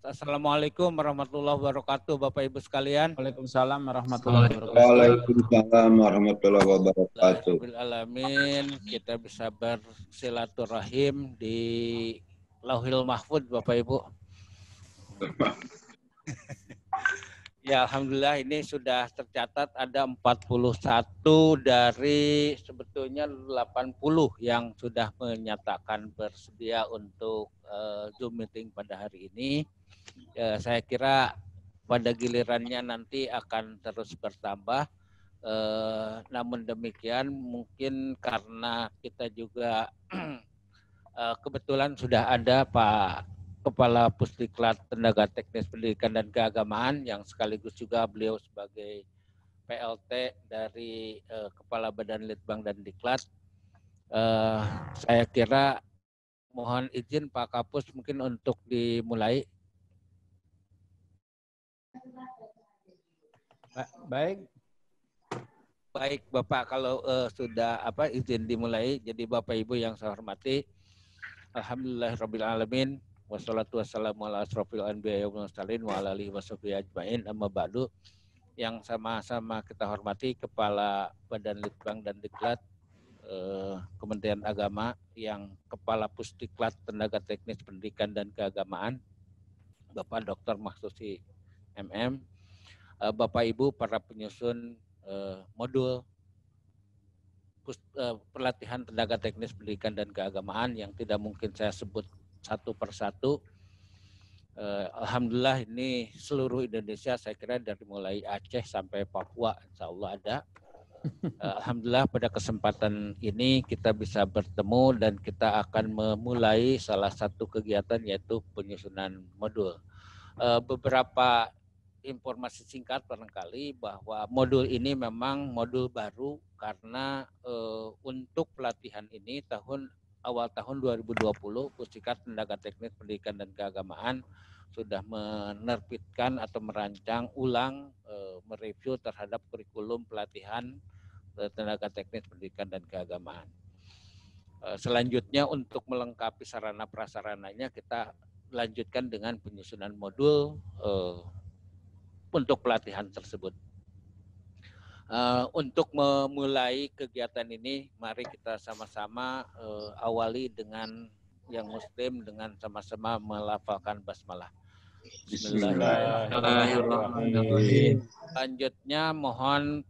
Assalamualaikum warahmatullahi wabarakatuh, Bapak Ibu sekalian. Waalaikumsalam warahmatullahi wabarakatuh. Waalaikumsalam warahmatullahi wabarakatuh. Alamin, kita bisa bersilaturahim di Lauhil Mahfud, Bapak Ibu. Ya, alhamdulillah ini sudah tercatat ada 41 dari sebetulnya 80 yang sudah menyatakan bersedia untuk Zoom meeting pada hari ini. Saya kira pada gilirannya nanti akan terus bertambah. Namun demikian mungkin karena kita juga kebetulan sudah ada Pak Kepala Pusdiklat Tenaga Teknis Pendidikan dan Keagamaan yang sekaligus juga beliau sebagai PLT dari Kepala Badan Litbang dan Diklat. Saya kira mohon izin Pak Kapus mungkin untuk dimulai. Baik Bapak, kalau sudah izin dimulai. Jadi Bapak Ibu yang saya hormati, alhamdulillahirabbil alamin wassalatu wassalamu ala asrofil anbiya wal mursalin wa ala alihi washabihi ajmain, amma ba'du. Yang sama-sama kita hormati Kepala Badan Litbang dan Diklat Kementerian Agama, yang Kepala Pusdiklat Tenaga Teknis Pendidikan dan Keagamaan Bapak Dr. Mahsusi MM, Bapak Ibu para penyusun modul pelatihan tenaga teknis pendidikan dan keagamaan yang tidak mungkin saya sebut satu persatu. Alhamdulillah ini seluruh Indonesia, saya kira dari mulai Aceh sampai Papua insya Allah ada. Alhamdulillah pada kesempatan ini kita bisa bertemu dan kita akan memulai salah satu kegiatan yaitu penyusunan modul. Beberapa informasi singkat barangkali bahwa modul ini memang modul baru karena untuk pelatihan ini awal tahun 2020 Pusdiklat Tenaga Teknis Pendidikan dan Keagamaan sudah menerbitkan atau merancang ulang mereview terhadap kurikulum pelatihan tenaga teknis pendidikan dan keagamaan. Selanjutnya untuk melengkapi sarana prasarananya kita lanjutkan dengan penyusunan modul untuk pelatihan tersebut. Untuk memulai kegiatan ini, mari kita sama-sama awali dengan yang Muslim dengan sama-sama melafalkan basmalah. Bismillahirrahmanirrahim. Selanjutnya mohon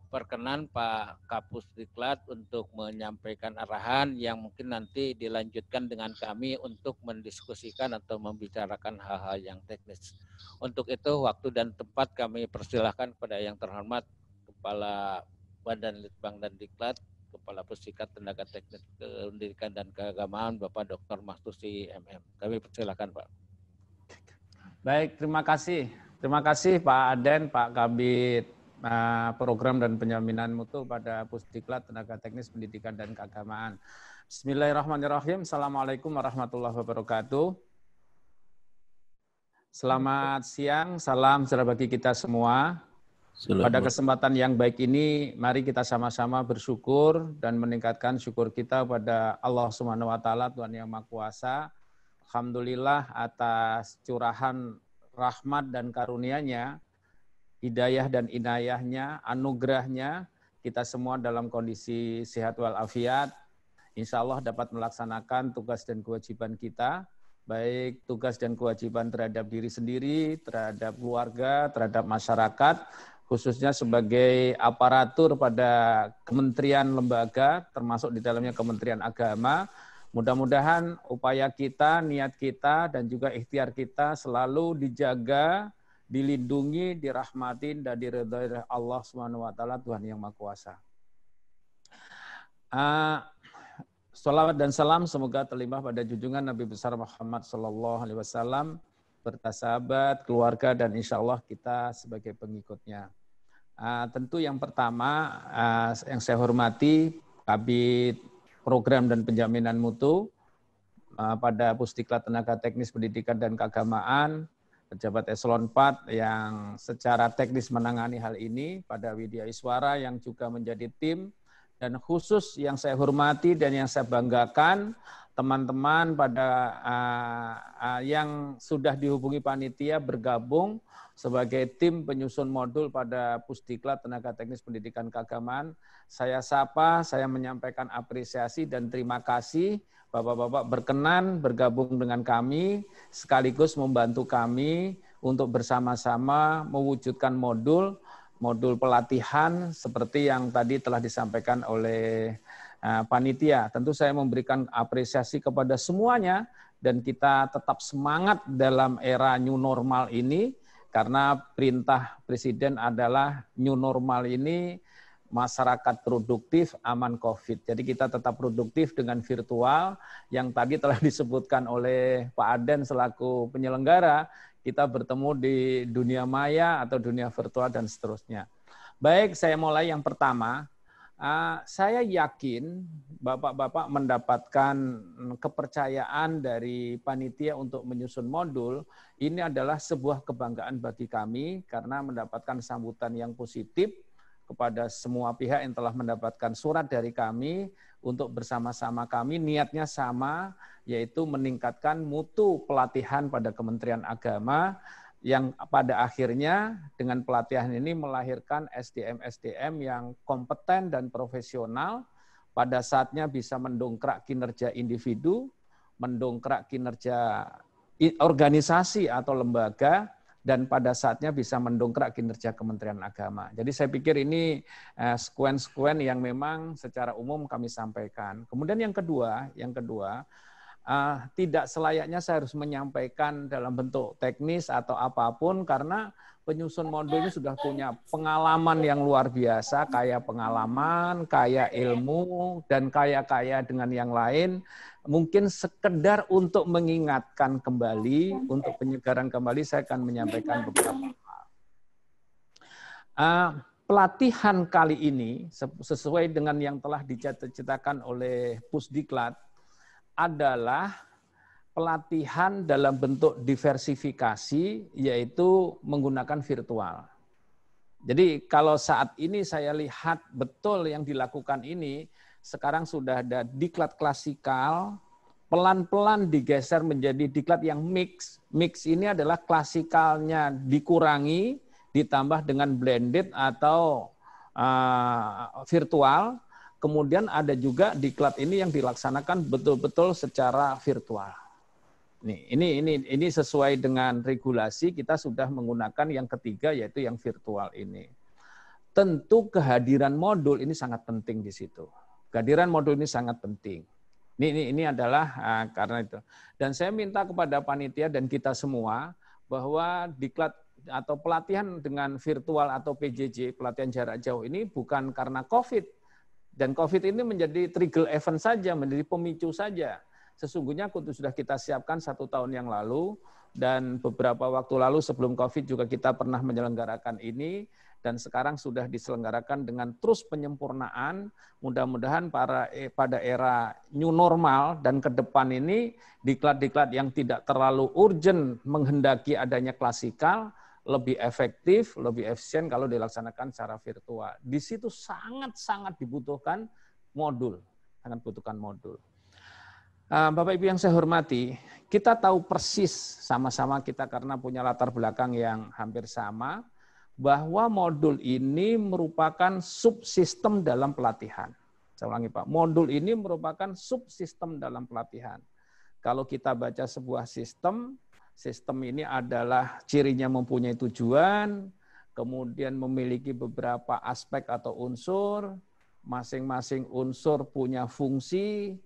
perkenan Pak Kapus Diklat untuk menyampaikan arahan yang mungkin nanti dilanjutkan dengan kami untuk mendiskusikan atau membicarakan hal-hal yang teknis. Untuk itu waktu dan tempat kami persilahkan kepada yang terhormat Kepala Badan Litbang dan Diklat, Kepala Pusdiklat Tenaga Teknis Pendidikan dan Keagamaan Bapak Dr. Mahsusi MM. Kami persilahkan Pak. Baik, terima kasih. Terima kasih Pak Aden, Pak Kabid Program dan Penjaminan Mutu pada Pusdiklat Tenaga Teknis Pendidikan dan Keagamaan. Bismillahirrahmanirrahim. Assalamualaikum warahmatullahi wabarakatuh. Selamat siang, salam sejahtera bagi kita semua. Pada kesempatan yang baik ini, mari kita sama-sama bersyukur dan meningkatkan syukur kita pada Allah Subhanahu wa taala, Tuhan yang Maha Kuasa. Alhamdulillah atas curahan rahmat dan karunia-Nya, hidayah dan inayahnya, anugerahnya, kita semua dalam kondisi sehat walafiat, insya Allah dapat melaksanakan tugas dan kewajiban kita, baik tugas dan kewajiban terhadap diri sendiri, terhadap keluarga, terhadap masyarakat, khususnya sebagai aparatur pada kementerian lembaga, termasuk di dalamnya Kementerian Agama. Mudah-mudahan upaya kita, niat kita, dan juga ikhtiar kita selalu dijaga, dilindungi, dirahmatin, dan diridhoi Allah SWT, Tuhan yang Maha Kuasa. Salawat dan salam semoga terlimpah pada junjungan Nabi besar Muhammad SAW, serta sahabat, keluarga, dan insya Allah kita sebagai pengikutnya. Tentu yang pertama yang saya hormati Kabid Program dan Penjaminan Mutu pada Pusdiklat Tenaga Teknis Pendidikan dan Keagamaan, pejabat eselon 4 yang secara teknis menangani hal ini, pada Widya Iswara yang juga menjadi tim, dan khusus yang saya hormati dan yang saya banggakan teman-teman yang sudah dihubungi panitia bergabung sebagai tim penyusun modul pada Pusdiklat Tenaga Teknis Pendidikan Keagamaan. Saya sapa, saya menyampaikan apresiasi dan terima kasih Bapak-bapak berkenan bergabung dengan kami sekaligus membantu kami untuk bersama-sama mewujudkan modul pelatihan seperti yang tadi telah disampaikan oleh panitia. Tentu saya memberikan apresiasi kepada semuanya dan kita tetap semangat dalam era new normal ini karena perintah Presiden adalah new normal ini masyarakat produktif aman COVID. Jadi kita tetap produktif dengan virtual yang tadi telah disebutkan oleh Pak Aden selaku penyelenggara, kita bertemu di dunia maya atau dunia virtual dan seterusnya. Baik, saya mulai yang pertama. Saya yakin Bapak-bapak mendapatkan kepercayaan dari panitia untuk menyusun modul. Ini adalah sebuah kebanggaan bagi kami karena mendapatkan sambutan yang positif kepada semua pihak yang telah mendapatkan surat dari kami untuk bersama-sama kami niatnya sama, yaitu meningkatkan mutu pelatihan pada Kementerian Agama yang pada akhirnya dengan pelatihan ini melahirkan SDM-SDM yang kompeten dan profesional, pada saatnya bisa mendongkrak kinerja individu, mendongkrak kinerja organisasi atau lembaga, dan pada saatnya bisa mendongkrak kinerja Kementerian Agama. Jadi saya pikir ini sekuen-sekuen yang memang secara umum kami sampaikan. Kemudian yang kedua, tidak selayaknya saya harus menyampaikan dalam bentuk teknis atau apapun karena penyusun modul ini sudah punya pengalaman yang luar biasa, kaya pengalaman, kaya ilmu, dan kaya dengan yang lain. Mungkin sekedar untuk mengingatkan kembali, untuk penyegaran kembali, saya akan menyampaikan beberapa hal. Pelatihan kali ini, sesuai dengan yang telah diceritakan oleh Pusdiklat, adalah pelatihan dalam bentuk diversifikasi, yaitu menggunakan virtual. Jadi kalau saat ini saya lihat betul yang dilakukan ini, sekarang sudah ada diklat klasikal, pelan-pelan digeser menjadi diklat yang mix. Mix ini adalah klasikalnya dikurangi, ditambah dengan blended atau virtual. Kemudian ada juga diklat ini yang dilaksanakan betul-betul secara virtual. Ini sesuai dengan regulasi, kita sudah menggunakan yang ketiga yaitu yang virtual ini. Tentu kehadiran modul ini sangat penting di situ. Kehadiran modul ini sangat penting. Ini adalah karena itu. Dan saya minta kepada panitia dan kita semua bahwa diklat atau pelatihan dengan virtual atau PJJ, pelatihan jarak jauh ini bukan karena COVID. Dan COVID ini menjadi trigger event saja, menjadi pemicu saja. Sesungguhnya sudah kita siapkan 1 tahun yang lalu, dan beberapa waktu lalu sebelum COVID juga kita pernah menyelenggarakan ini, dan sekarang sudah diselenggarakan dengan terus penyempurnaan. Mudah-mudahan pada era new normal dan ke depan ini, diklat-diklat yang tidak terlalu urgent menghendaki adanya klasikal, lebih efektif, lebih efisien kalau dilaksanakan secara virtual. Di situ sangat-sangat dibutuhkan modul, sangat dibutuhkan modul. Bapak Ibu yang saya hormati, kita tahu persis sama-sama kita karena punya latar belakang yang hampir sama, bahwa modul ini merupakan subsistem dalam pelatihan. Saya ulangi Pak, modul ini merupakan subsistem dalam pelatihan. Kalau kita baca sebuah sistem ini adalah cirinya mempunyai tujuan, kemudian memiliki beberapa aspek atau unsur, masing-masing unsur punya fungsi,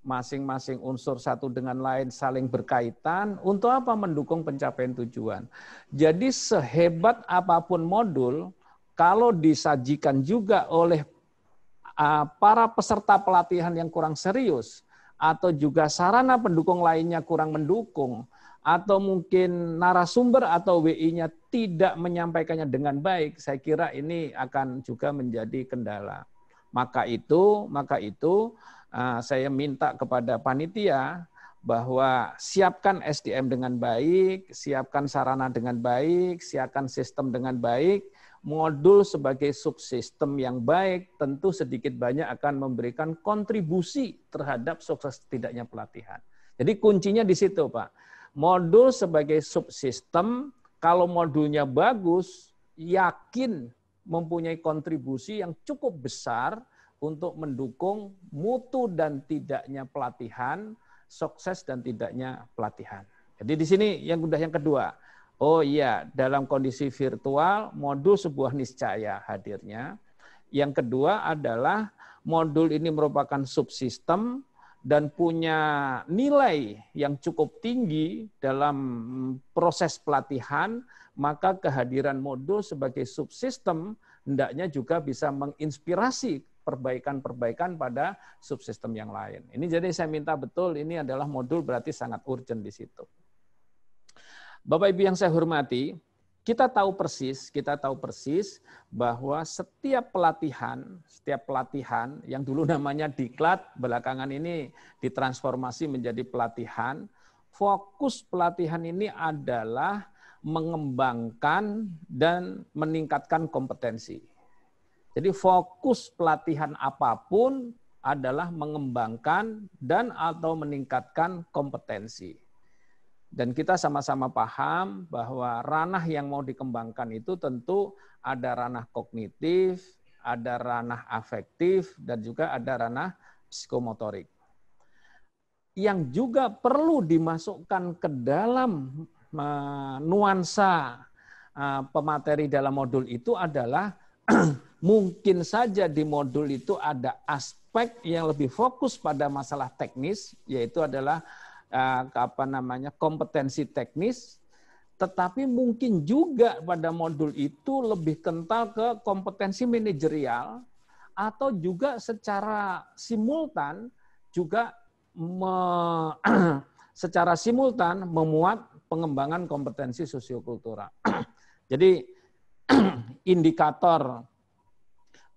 masing-masing unsur satu dengan lain saling berkaitan, untuk apa? Mendukung pencapaian tujuan. Jadi sehebat apapun modul, kalau disajikan juga oleh para peserta pelatihan yang kurang serius, atau juga sarana pendukung lainnya kurang mendukung, atau mungkin narasumber atau WI-nya tidak menyampaikannya dengan baik, saya kira ini akan juga menjadi kendala. Maka itu saya minta kepada panitia bahwa siapkan SDM dengan baik, siapkan sarana dengan baik, siapkan sistem dengan baik, modul sebagai subsistem yang baik tentu sedikit banyak akan memberikan kontribusi terhadap sukses tidaknya pelatihan. Jadi kuncinya di situ, Pak. Modul sebagai subsistem, kalau modulnya bagus, yakin mempunyai kontribusi yang cukup besar untuk mendukung mutu dan tidaknya pelatihan, sukses dan tidaknya pelatihan. Jadi di sini yang kedua. Oh iya, dalam kondisi virtual, modul sebuah niscaya hadirnya. Yang kedua adalah modul ini merupakan subsistem dan punya nilai yang cukup tinggi dalam proses pelatihan, maka kehadiran modul sebagai subsistem hendaknya juga bisa menginspirasi perbaikan-perbaikan pada subsistem yang lain. Ini jadi saya minta betul, ini adalah modul berarti sangat urgent di situ. Bapak Ibu yang saya hormati, kita tahu persis bahwa setiap pelatihan yang dulu namanya diklat, belakangan ini ditransformasi menjadi pelatihan. Fokus pelatihan ini adalah mengembangkan dan meningkatkan kompetensi. Jadi fokus pelatihan apapun adalah mengembangkan dan atau meningkatkan kompetensi. Dan kita sama-sama paham bahwa ranah yang mau dikembangkan itu tentu ada ranah kognitif, ada ranah afektif, dan juga ada ranah psikomotorik. Yang juga perlu dimasukkan ke dalam nuansa pemateri dalam modul itu adalah mungkin saja di modul itu ada aspek yang lebih fokus pada masalah teknis, yaitu adalah kompetensi teknis, tetapi mungkin juga pada modul itu lebih kental ke kompetensi manajerial atau juga secara simultan juga memuat pengembangan kompetensi sosiokultural. Jadi indikator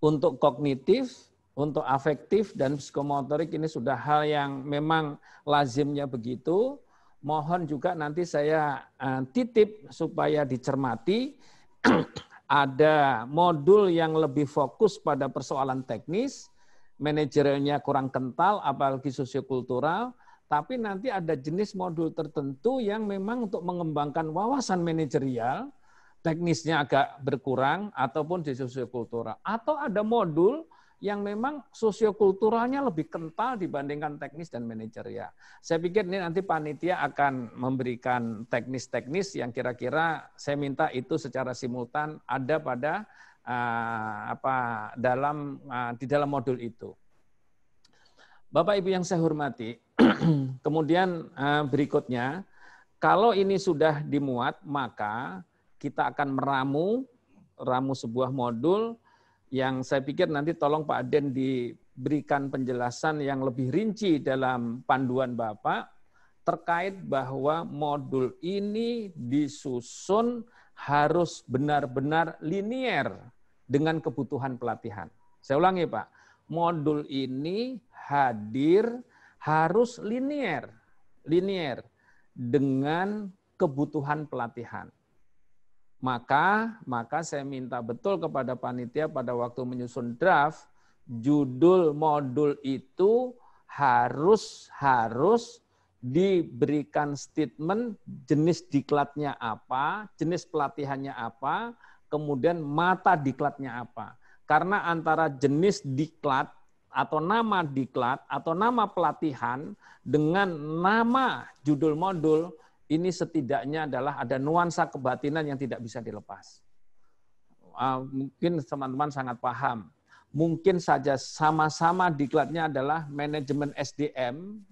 untuk kognitif, untuk afektif dan psikomotorik ini sudah hal yang memang lazimnya begitu. Mohon juga nanti saya titip supaya dicermati. Ada modul yang lebih fokus pada persoalan teknis, manajerialnya kurang kental, apalagi sosiokultural. Tapi nanti ada jenis modul tertentu yang memang untuk mengembangkan wawasan manajerial, teknisnya agak berkurang, ataupun di sosiokultural. Atau ada modul yang memang sosiokulturalnya lebih kental dibandingkan teknis dan manajerial. Saya pikir ini nanti panitia akan memberikan teknis-teknis yang kira-kira saya minta itu secara simultan ada pada di dalam modul itu. Bapak Ibu yang saya hormati, kemudian berikutnya, kalau ini sudah dimuat, maka kita akan meramu sebuah modul yang saya pikir nanti tolong Pak Aden diberikan penjelasan yang lebih rinci dalam panduan Bapak terkait bahwa modul ini disusun harus benar-benar linier dengan kebutuhan pelatihan. Saya ulangi Pak, modul ini hadir harus linier dengan kebutuhan pelatihan. Maka saya minta betul kepada panitia pada waktu menyusun draft, judul modul itu harus diberikan statement jenis diklatnya apa, jenis pelatihannya apa, kemudian mata diklatnya apa. Karena antara jenis diklat atau nama diklat atau nama pelatihan dengan nama judul modul ini setidaknya adalah ada nuansa kebatinan yang tidak bisa dilepas. Mungkin teman-teman sangat paham. Mungkin saja sama-sama diklatnya adalah manajemen SDM,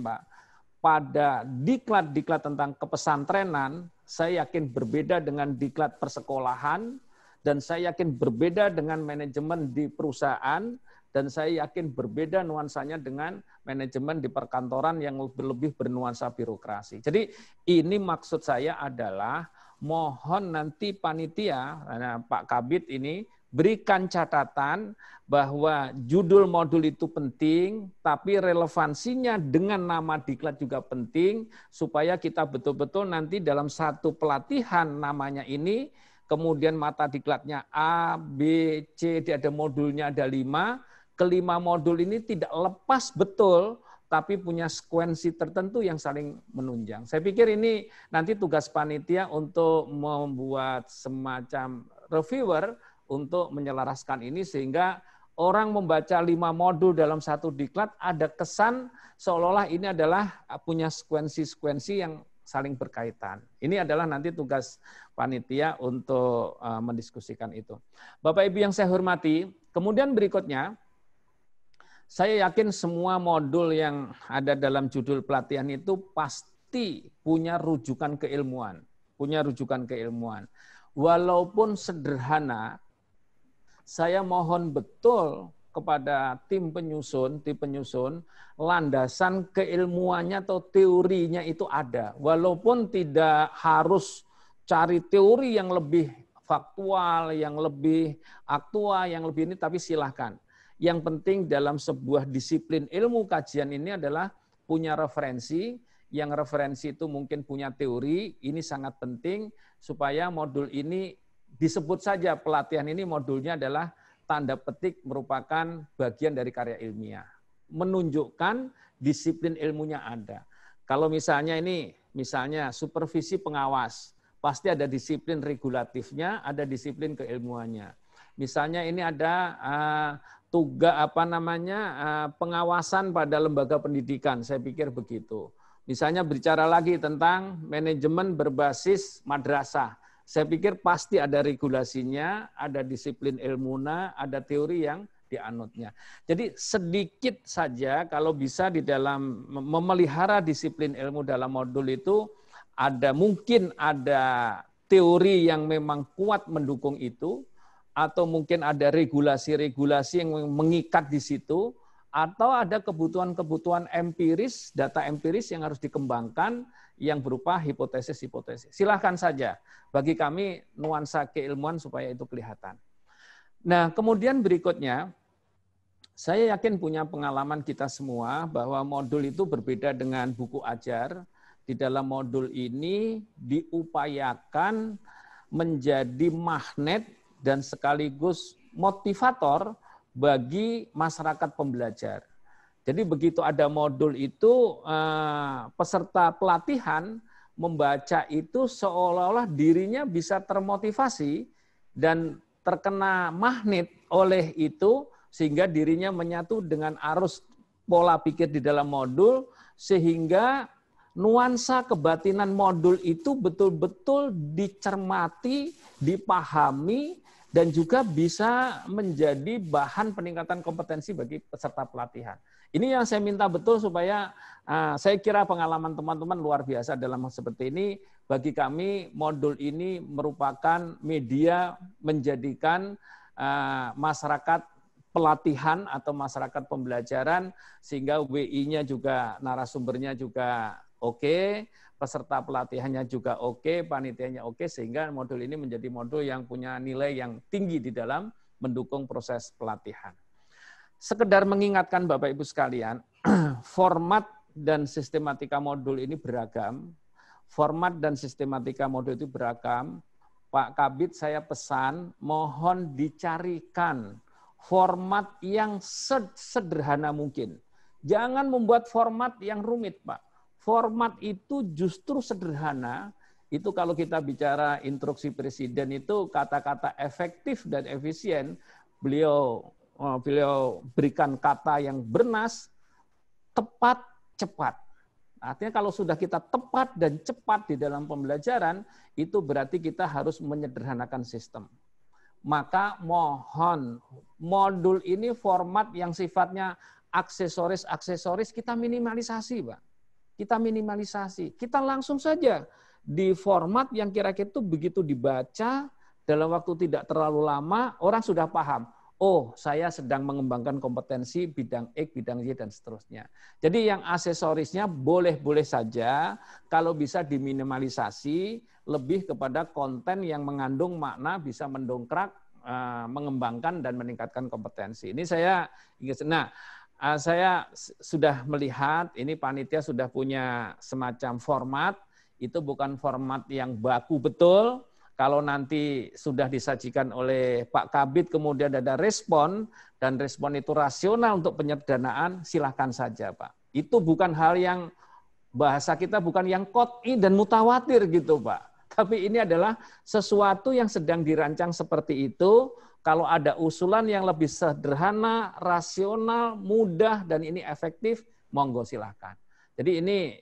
Pak. Pada diklat-diklat tentang kepesantrenan, saya yakin berbeda dengan diklat persekolahan, dan saya yakin berbeda dengan manajemen di perusahaan, dan saya yakin berbeda nuansanya dengan manajemen di perkantoran yang lebih bernuansa birokrasi. Jadi ini maksud saya adalah mohon nanti panitia, Pak Kabid ini berikan catatan bahwa judul modul itu penting, tapi relevansinya dengan nama diklat juga penting, supaya kita betul-betul nanti dalam satu pelatihan namanya ini kemudian mata diklatnya A, B, C, ada modulnya ada 5. Kelima modul ini tidak lepas betul, tapi punya sekuensi tertentu yang saling menunjang. Saya pikir ini nanti tugas panitia untuk membuat semacam reviewer untuk menyelaraskan ini sehingga orang membaca 5 modul dalam satu diklat ada kesan seolah-olah ini adalah punya sekuensi-sekuensi yang saling berkaitan. Ini adalah nanti tugas panitia untuk mendiskusikan itu. Bapak Ibu yang saya hormati, kemudian berikutnya, saya yakin semua modul yang ada dalam judul pelatihan itu pasti punya rujukan keilmuan. Walaupun sederhana, saya mohon betul kepada tim penyusun, landasan keilmuannya atau teorinya itu ada. Walaupun tidak harus cari teori yang lebih faktual, yang lebih aktual, yang lebih ini, tapi silahkan. Yang penting dalam sebuah disiplin ilmu kajian ini adalah punya referensi, yang referensi itu mungkin punya teori, ini sangat penting supaya modul ini disebut saja pelatihan ini modulnya adalah tanda petik merupakan bagian dari karya ilmiah. Menunjukkan disiplin ilmunya ada. Kalau misalnya supervisi pengawas, pasti ada disiplin regulatifnya, ada disiplin keilmuannya. Misalnya ini ada pengawasan pada lembaga pendidikan, saya pikir begitu. Misalnya bicara lagi tentang manajemen berbasis madrasah. Saya pikir pasti ada regulasinya, ada disiplin ilmuna, ada teori yang dianutnya. Jadi sedikit saja kalau bisa di dalam memelihara disiplin ilmu dalam modul itu mungkin ada teori yang memang kuat mendukung itu, atau mungkin ada regulasi-regulasi yang mengikat di situ, atau ada kebutuhan-kebutuhan empiris, data empiris yang harus dikembangkan yang berupa hipotesis-hipotesis. Silahkan saja. Bagi kami nuansa keilmuan supaya itu kelihatan. Nah, kemudian berikutnya, saya yakin punya pengalaman kita semua bahwa modul itu berbeda dengan buku ajar. Di dalam modul ini diupayakan menjadi magnet dan sekaligus motivator bagi masyarakat pembelajar. Jadi begitu ada modul itu, peserta pelatihan membaca itu seolah-olah dirinya bisa termotivasi dan terkena magnet oleh itu, sehingga dirinya menyatu dengan arus pola pikir di dalam modul, sehingga nuansa kebatinan modul itu betul-betul dicermati, dipahami, dan juga bisa menjadi bahan peningkatan kompetensi bagi peserta pelatihan. Ini yang saya minta betul supaya saya kira pengalaman teman-teman luar biasa dalam hal seperti ini. Bagi kami modul ini merupakan media menjadikan masyarakat pelatihan atau masyarakat pembelajaran sehingga WI-nya juga narasumbernya juga oke, peserta pelatihannya juga oke, panitianya oke, sehingga modul ini menjadi modul yang punya nilai yang tinggi di dalam mendukung proses pelatihan. Sekedar mengingatkan Bapak Ibu sekalian, format dan sistematika modul ini beragam. Format dan sistematika modul itu beragam. Pak Kabid saya pesan, mohon dicarikan format yang sederhana mungkin. Jangan membuat format yang rumit, Pak. Format itu justru sederhana. Itu kalau kita bicara instruksi presiden itu kata-kata efektif dan efisien, beliau berikan kata yang bernas, tepat, cepat. Artinya kalau sudah kita tepat dan cepat di dalam pembelajaran, itu berarti kita harus menyederhanakan sistem. Maka mohon, modul ini format yang sifatnya aksesoris kita minimalisasi, Pak. Kita minimalisasi. Kita langsung saja di format yang kira-kira itu begitu dibaca, dalam waktu tidak terlalu lama, orang sudah paham. Oh, saya sedang mengembangkan kompetensi bidang X, bidang Y, dan seterusnya. Jadi yang aksesorisnya boleh-boleh saja, kalau bisa diminimalisasi, lebih kepada konten yang mengandung makna bisa mendongkrak, mengembangkan, dan meningkatkan kompetensi. Ini saya sudah melihat, ini panitia sudah punya semacam format, itu bukan format yang baku betul, kalau nanti sudah disajikan oleh Pak Kabid kemudian ada respon dan respon itu rasional untuk penyederhanaan, silahkan saja Pak. Itu bukan hal yang bahasa kita bukan yang qot'i dan mutawatir gitu Pak. Tapi ini adalah sesuatu yang sedang dirancang seperti itu. Kalau ada usulan yang lebih sederhana, rasional, mudah, dan ini efektif, monggo silahkan. Jadi ini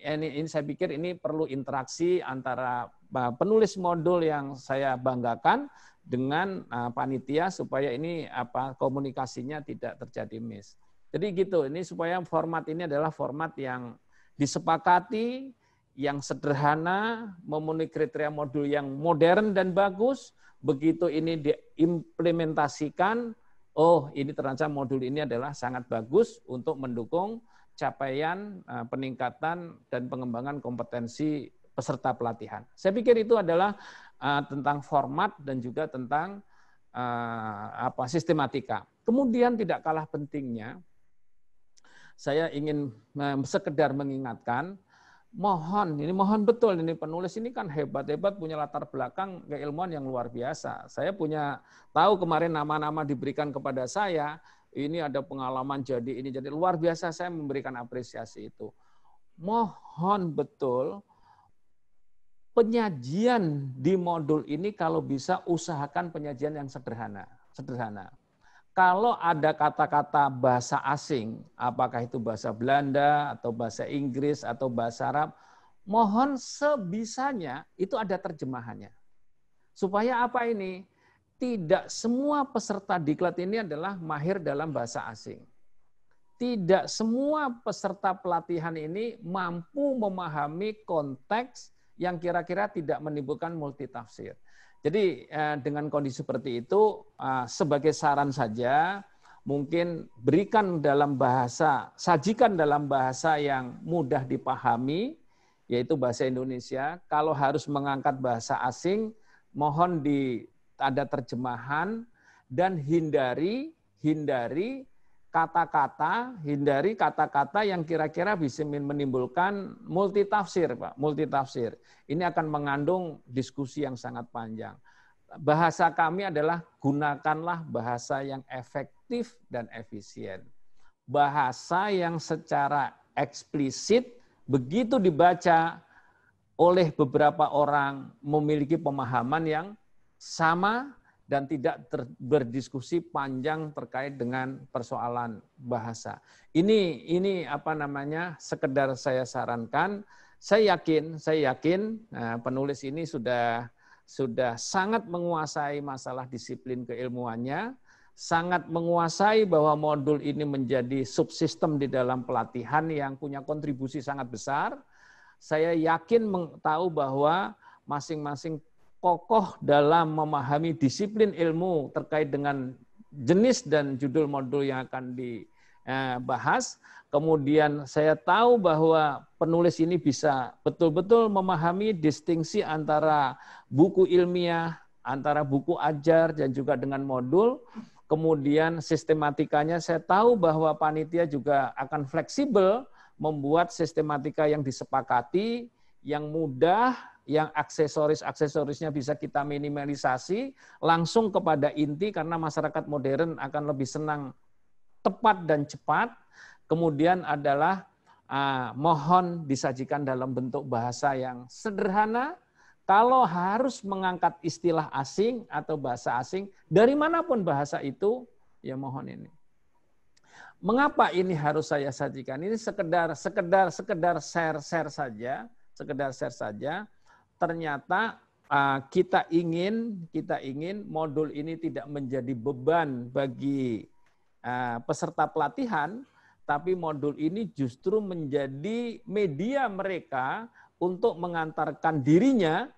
saya pikir ini perlu interaksi antara penulis modul yang saya banggakan dengan panitia supaya ini komunikasinya tidak terjadi miss. Jadi gitu, ini supaya format ini adalah format yang disepakati, yang sederhana, memenuhi kriteria modul yang modern dan bagus. Begitu ini diimplementasikan, oh ini terancam modul ini adalah sangat bagus untuk mendukung capaian peningkatan dan pengembangan kompetensi peserta pelatihan. Saya pikir itu adalah tentang format dan juga tentang sistematika. Kemudian tidak kalah pentingnya, saya ingin sekedar mengingatkan, mohon betul ini penulis ini kan hebat-hebat punya latar belakang keilmuan yang luar biasa. Saya tahu kemarin nama-nama diberikan kepada saya, ini ada pengalaman jadi luar biasa, saya memberikan apresiasi itu. Mohon betul penyajian di modul ini kalau bisa usahakan penyajian yang sederhana. Kalau ada kata-kata bahasa asing, apakah itu bahasa Belanda, atau bahasa Inggris, atau bahasa Arab, mohon sebisanya itu ada terjemahannya. Supaya apa ini? Tidak semua peserta diklat ini adalah mahir dalam bahasa asing. Tidak semua peserta pelatihan ini mampu memahami konteks yang kira-kira tidak menimbulkan multitafsir. Jadi dengan kondisi seperti itu, sebagai saran saja, mungkin sajikan dalam bahasa yang mudah dipahami, yaitu bahasa Indonesia. Kalau harus mengangkat bahasa asing, mohon ada terjemahan, dan hindari kata-kata yang kira-kira bisa menimbulkan multitafsir, Pak. Multitafsir. Ini akan mengandung diskusi yang sangat panjang. Bahasa kami adalah gunakanlah bahasa yang efektif dan efisien. Bahasa yang secara eksplisit begitu dibaca oleh beberapa orang memiliki pemahaman yang sama dan tidak berdiskusi panjang terkait dengan persoalan bahasa. Ini sekedar saya sarankan. Saya yakin penulis ini sudah sangat menguasai masalah disiplin keilmuannya, sangat menguasai bahwa modul ini menjadi subsistem di dalam pelatihan yang punya kontribusi sangat besar. Saya yakin tahu bahwa masing-masing kokoh dalam memahami disiplin ilmu terkait dengan jenis dan judul modul yang akan dibahas. Kemudian saya tahu bahwa penulis ini bisa betul-betul memahami distingsi antara buku ilmiah, antara buku ajar dan juga dengan modul. Kemudian sistematikanya saya tahu bahwa panitia juga akan fleksibel membuat sistematika yang disepakati, yang mudah, yang aksesorisnya bisa kita minimalisasi, langsung kepada inti karena masyarakat modern akan lebih senang tepat dan cepat. Kemudian adalah mohon disajikan dalam bentuk bahasa yang sederhana. Kalau harus mengangkat istilah asing atau bahasa asing, dari manapun bahasa itu, ya mohon ini. Mengapa ini harus saya sajikan? Ini sekedar share saja, Ternyata kita ingin modul ini tidak menjadi beban bagi peserta pelatihan, tapi modul ini justru menjadi media mereka untuk mengantarkan dirinya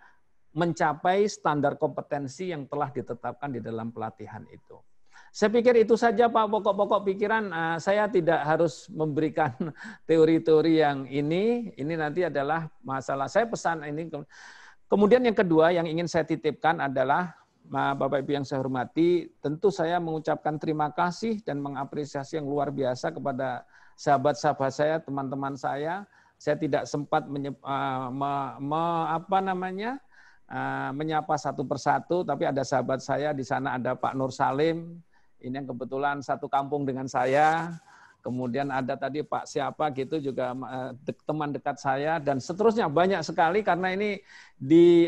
mencapai standar kompetensi yang telah ditetapkan di dalam pelatihan itu. Saya pikir itu saja Pak, pokok-pokok pikiran. Saya tidak harus memberikan teori-teori yang ini nanti adalah masalah. Saya pesan ini. Kemudian yang kedua yang ingin saya titipkan adalah, Bapak Ibu yang saya hormati, tentu saya mengucapkan terima kasih dan mengapresiasi yang luar biasa kepada sahabat-sahabat saya, teman-teman saya. Saya tidak sempat menyapa satu persatu, tapi ada sahabat saya di sana, ada Pak Nur Salim, ini yang kebetulan satu kampung dengan saya. Kemudian ada tadi Pak siapa gitu juga teman dekat saya, dan seterusnya banyak sekali, karena ini di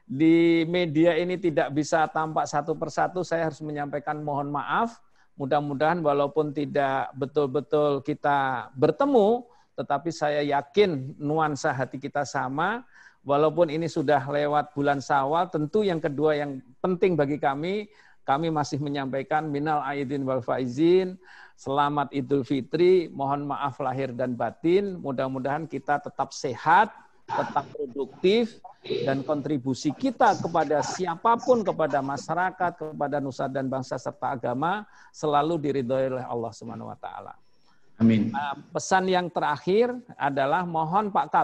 di media ini tidak bisa tampak satu persatu. Saya harus menyampaikan mohon maaf. Mudah-mudahan walaupun tidak betul-betul kita bertemu, tetapi saya yakin nuansa hati kita sama. Walaupun ini sudah lewat bulan Syawal, tentu yang kedua yang penting bagi kami masih menyampaikan minal aidin wal faizin. Selamat Idul Fitri, mohon maaf lahir dan batin, mudah-mudahan kita tetap sehat, tetap produktif, dan kontribusi kita kepada siapapun, kepada masyarakat, kepada nusa dan bangsa serta agama, selalu diridhoi oleh Allah Subhanahu wa Ta'ala. Amin. Pesan yang terakhir adalah mohon Pak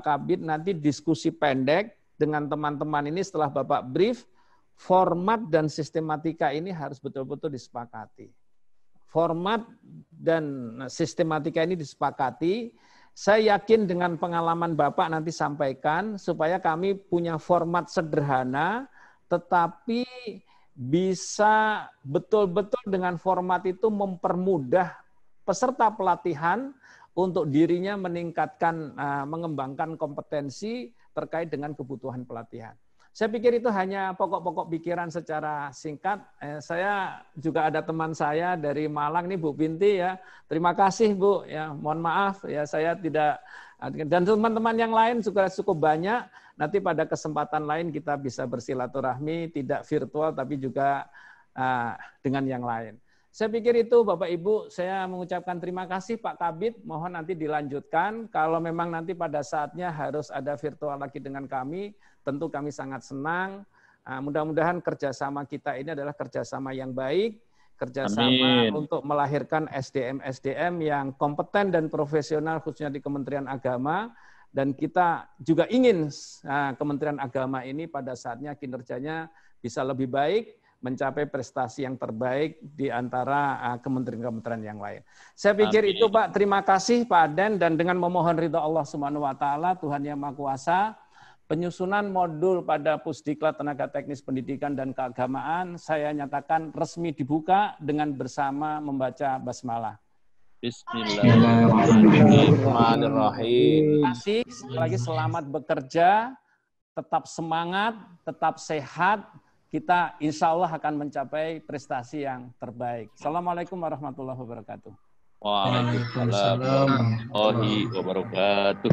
Kabid nanti diskusi pendek dengan teman-teman ini setelah Bapak brief, format dan sistematika ini harus betul-betul disepakati. Format dan sistematika ini disepakati. Saya yakin dengan pengalaman Bapak nanti sampaikan supaya kami punya format sederhana, tetapi bisa betul-betul dengan format itu mempermudah peserta pelatihan untuk dirinya meningkatkan, mengembangkan kompetensi terkait dengan kebutuhan pelatihan. Saya pikir itu hanya pokok-pokok pikiran secara singkat. Saya juga ada teman saya dari Malang nih, Bu Binti ya. Terima kasih Bu. Ya, mohon maaf ya saya tidak, dan teman-teman yang lain juga cukup banyak. Nanti pada kesempatan lain kita bisa bersilaturahmi, tidak virtual tapi juga dengan yang lain. Saya pikir itu Bapak Ibu, saya mengucapkan terima kasih Pak Kabid, mohon nanti dilanjutkan. Kalau memang nanti pada saatnya harus ada virtual lagi dengan kami, tentu kami sangat senang. Mudah-mudahan kerjasama kita ini adalah kerjasama yang baik, kerjasama untuk melahirkan SDM-SDM yang kompeten dan profesional khususnya di Kementerian Agama. Dan kita juga ingin Kementerian Agama ini pada saatnya kinerjanya bisa lebih baik, mencapai prestasi yang terbaik di antara kementerian-kementerian yang lain. Saya pikir itu Pak, terima kasih Pak Aden, dan dengan memohon ridha Allah Subhanahu wa Ta'ala, Tuhan Yang Maha Kuasa, penyusunan modul pada Pusdiklat Tenaga Teknis Pendidikan dan Keagamaan saya nyatakan resmi dibuka dengan bersama membaca basmalah. Bismillahirrahmanirrahim. Terima kasih, sekali lagi selamat bekerja, tetap semangat, tetap sehat. Kita insya Allah akan mencapai prestasi yang terbaik. Assalamualaikum warahmatullahi wabarakatuh. Waalaikumsalam warahmatullahi wabarakatuh.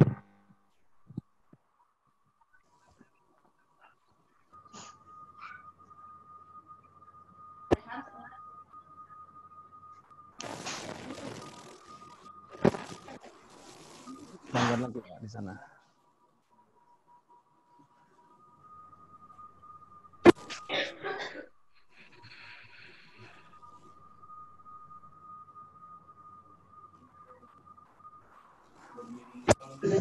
Bangga lagi Pak di sana.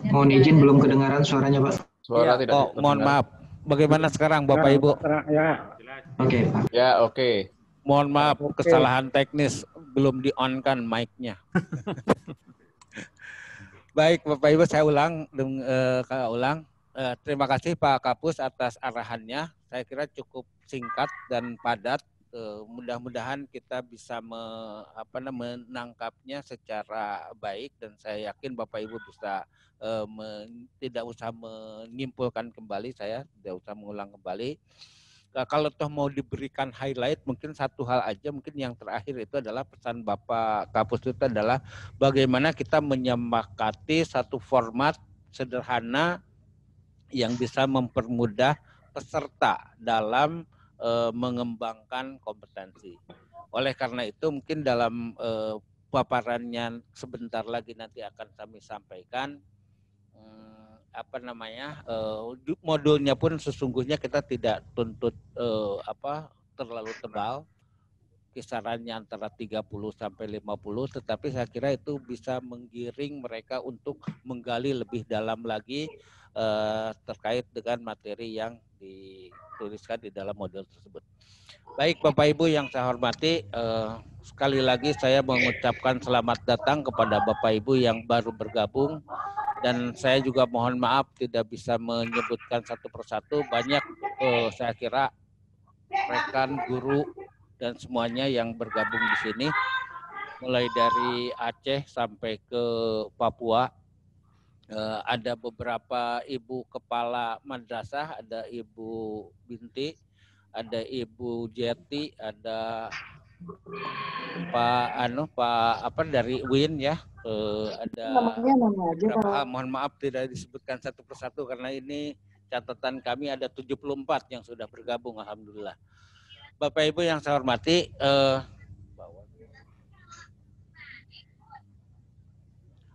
Mohon izin belum kedengaran suaranya Pak. Suara ya, tidak. Mohon maaf. Bagaimana sekarang Bapak Ibu? Ya. Oke Pak. Ya, oke. Mohon maaf, kesalahan teknis, belum di-on-kan mic-nya. Baik Bapak Ibu, saya ulang. Terima kasih Pak Kapus atas arahannya. Saya kira cukup singkat dan padat. Mudah-mudahan kita bisa menangkapnya secara baik, dan saya yakin Bapak Ibu bisa tidak usah menyimpulkan kembali, saya tidak usah mengulang kembali. Kalau toh mau diberikan highlight, mungkin satu hal aja, mungkin yang terakhir itu adalah pesan Bapak Kapus itu adalah bagaimana kita menyepakati satu format sederhana yang bisa mempermudah peserta dalam mengembangkan kompetensi. Oleh karena itu mungkin dalam paparannya sebentar lagi nanti akan kami sampaikan modulnya pun sesungguhnya kita tidak tuntut terlalu tebal, kisarannya antara 30 sampai 50, tetapi saya kira itu bisa menggiring mereka untuk menggali lebih dalam lagi terkait dengan materi yang dituliskan di dalam modul tersebut. Baik Bapak Ibu yang saya hormati, sekali lagi saya mengucapkan selamat datang kepada Bapak Ibu yang baru bergabung. Dan saya juga mohon maaf tidak bisa menyebutkan satu persatu. Banyak saya kira rekan, guru, dan semuanya yang bergabung di sini. Mulai dari Aceh sampai ke Papua. Ada beberapa ibu kepala madrasah, ada Ibu Binti, ada Ibu Jeti, ada Pak dari Win ya. Ada beberapa, mohon maaf tidak disebutkan satu persatu karena ini catatan kami ada 74 yang sudah bergabung, alhamdulillah. Bapak Ibu yang saya hormati,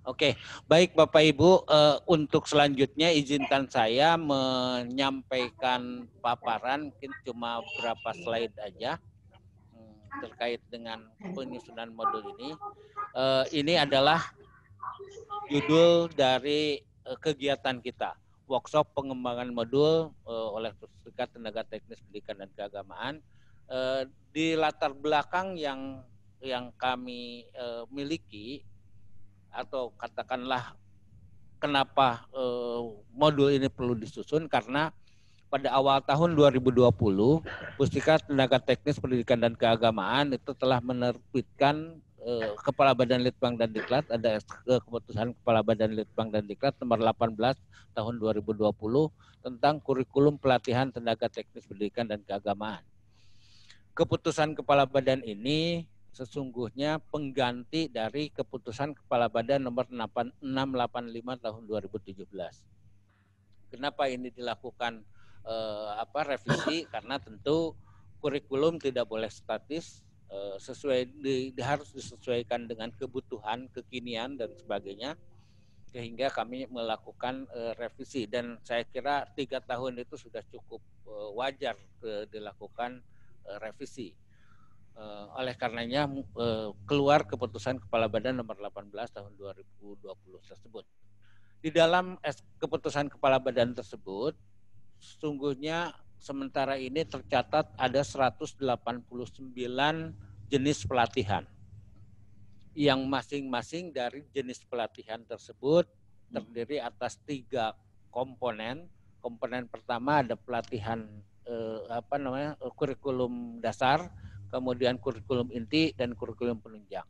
oke, baik Bapak Ibu, untuk selanjutnya izinkan saya menyampaikan paparan, mungkin cuma beberapa slide aja terkait dengan penyusunan modul ini. Ini adalah judul dari kegiatan kita, workshop pengembangan modul oleh Pusdikat Tenaga Teknis Pendidikan dan Keagamaan. Di latar belakang yang kami miliki, atau katakanlah kenapa modul ini perlu disusun, karena pada awal tahun 2020, Pusdikat Tenaga Teknis Pendidikan dan Keagamaan itu telah menerbitkan Kepala Badan Litbang dan Diklat, ada keputusan Kepala Badan Litbang dan Diklat nomor 18 tahun 2020 tentang kurikulum pelatihan tenaga teknis pendidikan dan keagamaan. Keputusan Kepala Badan ini sesungguhnya pengganti dari keputusan Kepala Badan nomor 685 tahun 2017. Kenapa ini dilakukan revisi? Karena tentu kurikulum tidak boleh statis, harus disesuaikan dengan kebutuhan, kekinian dan sebagainya, sehingga kami melakukan revisi. Dan saya kira 3 tahun itu sudah cukup wajar dilakukan revisi. Oleh karenanya keluar keputusan Kepala Badan nomor 18 tahun 2020 tersebut. Di dalam keputusan Kepala Badan tersebut, sesungguhnya sementara ini tercatat ada 189 jenis pelatihan. Yang masing-masing dari jenis pelatihan tersebut terdiri atas 3 komponen. Komponen pertama ada pelatihan kurikulum dasar, kemudian kurikulum inti dan kurikulum penunjang.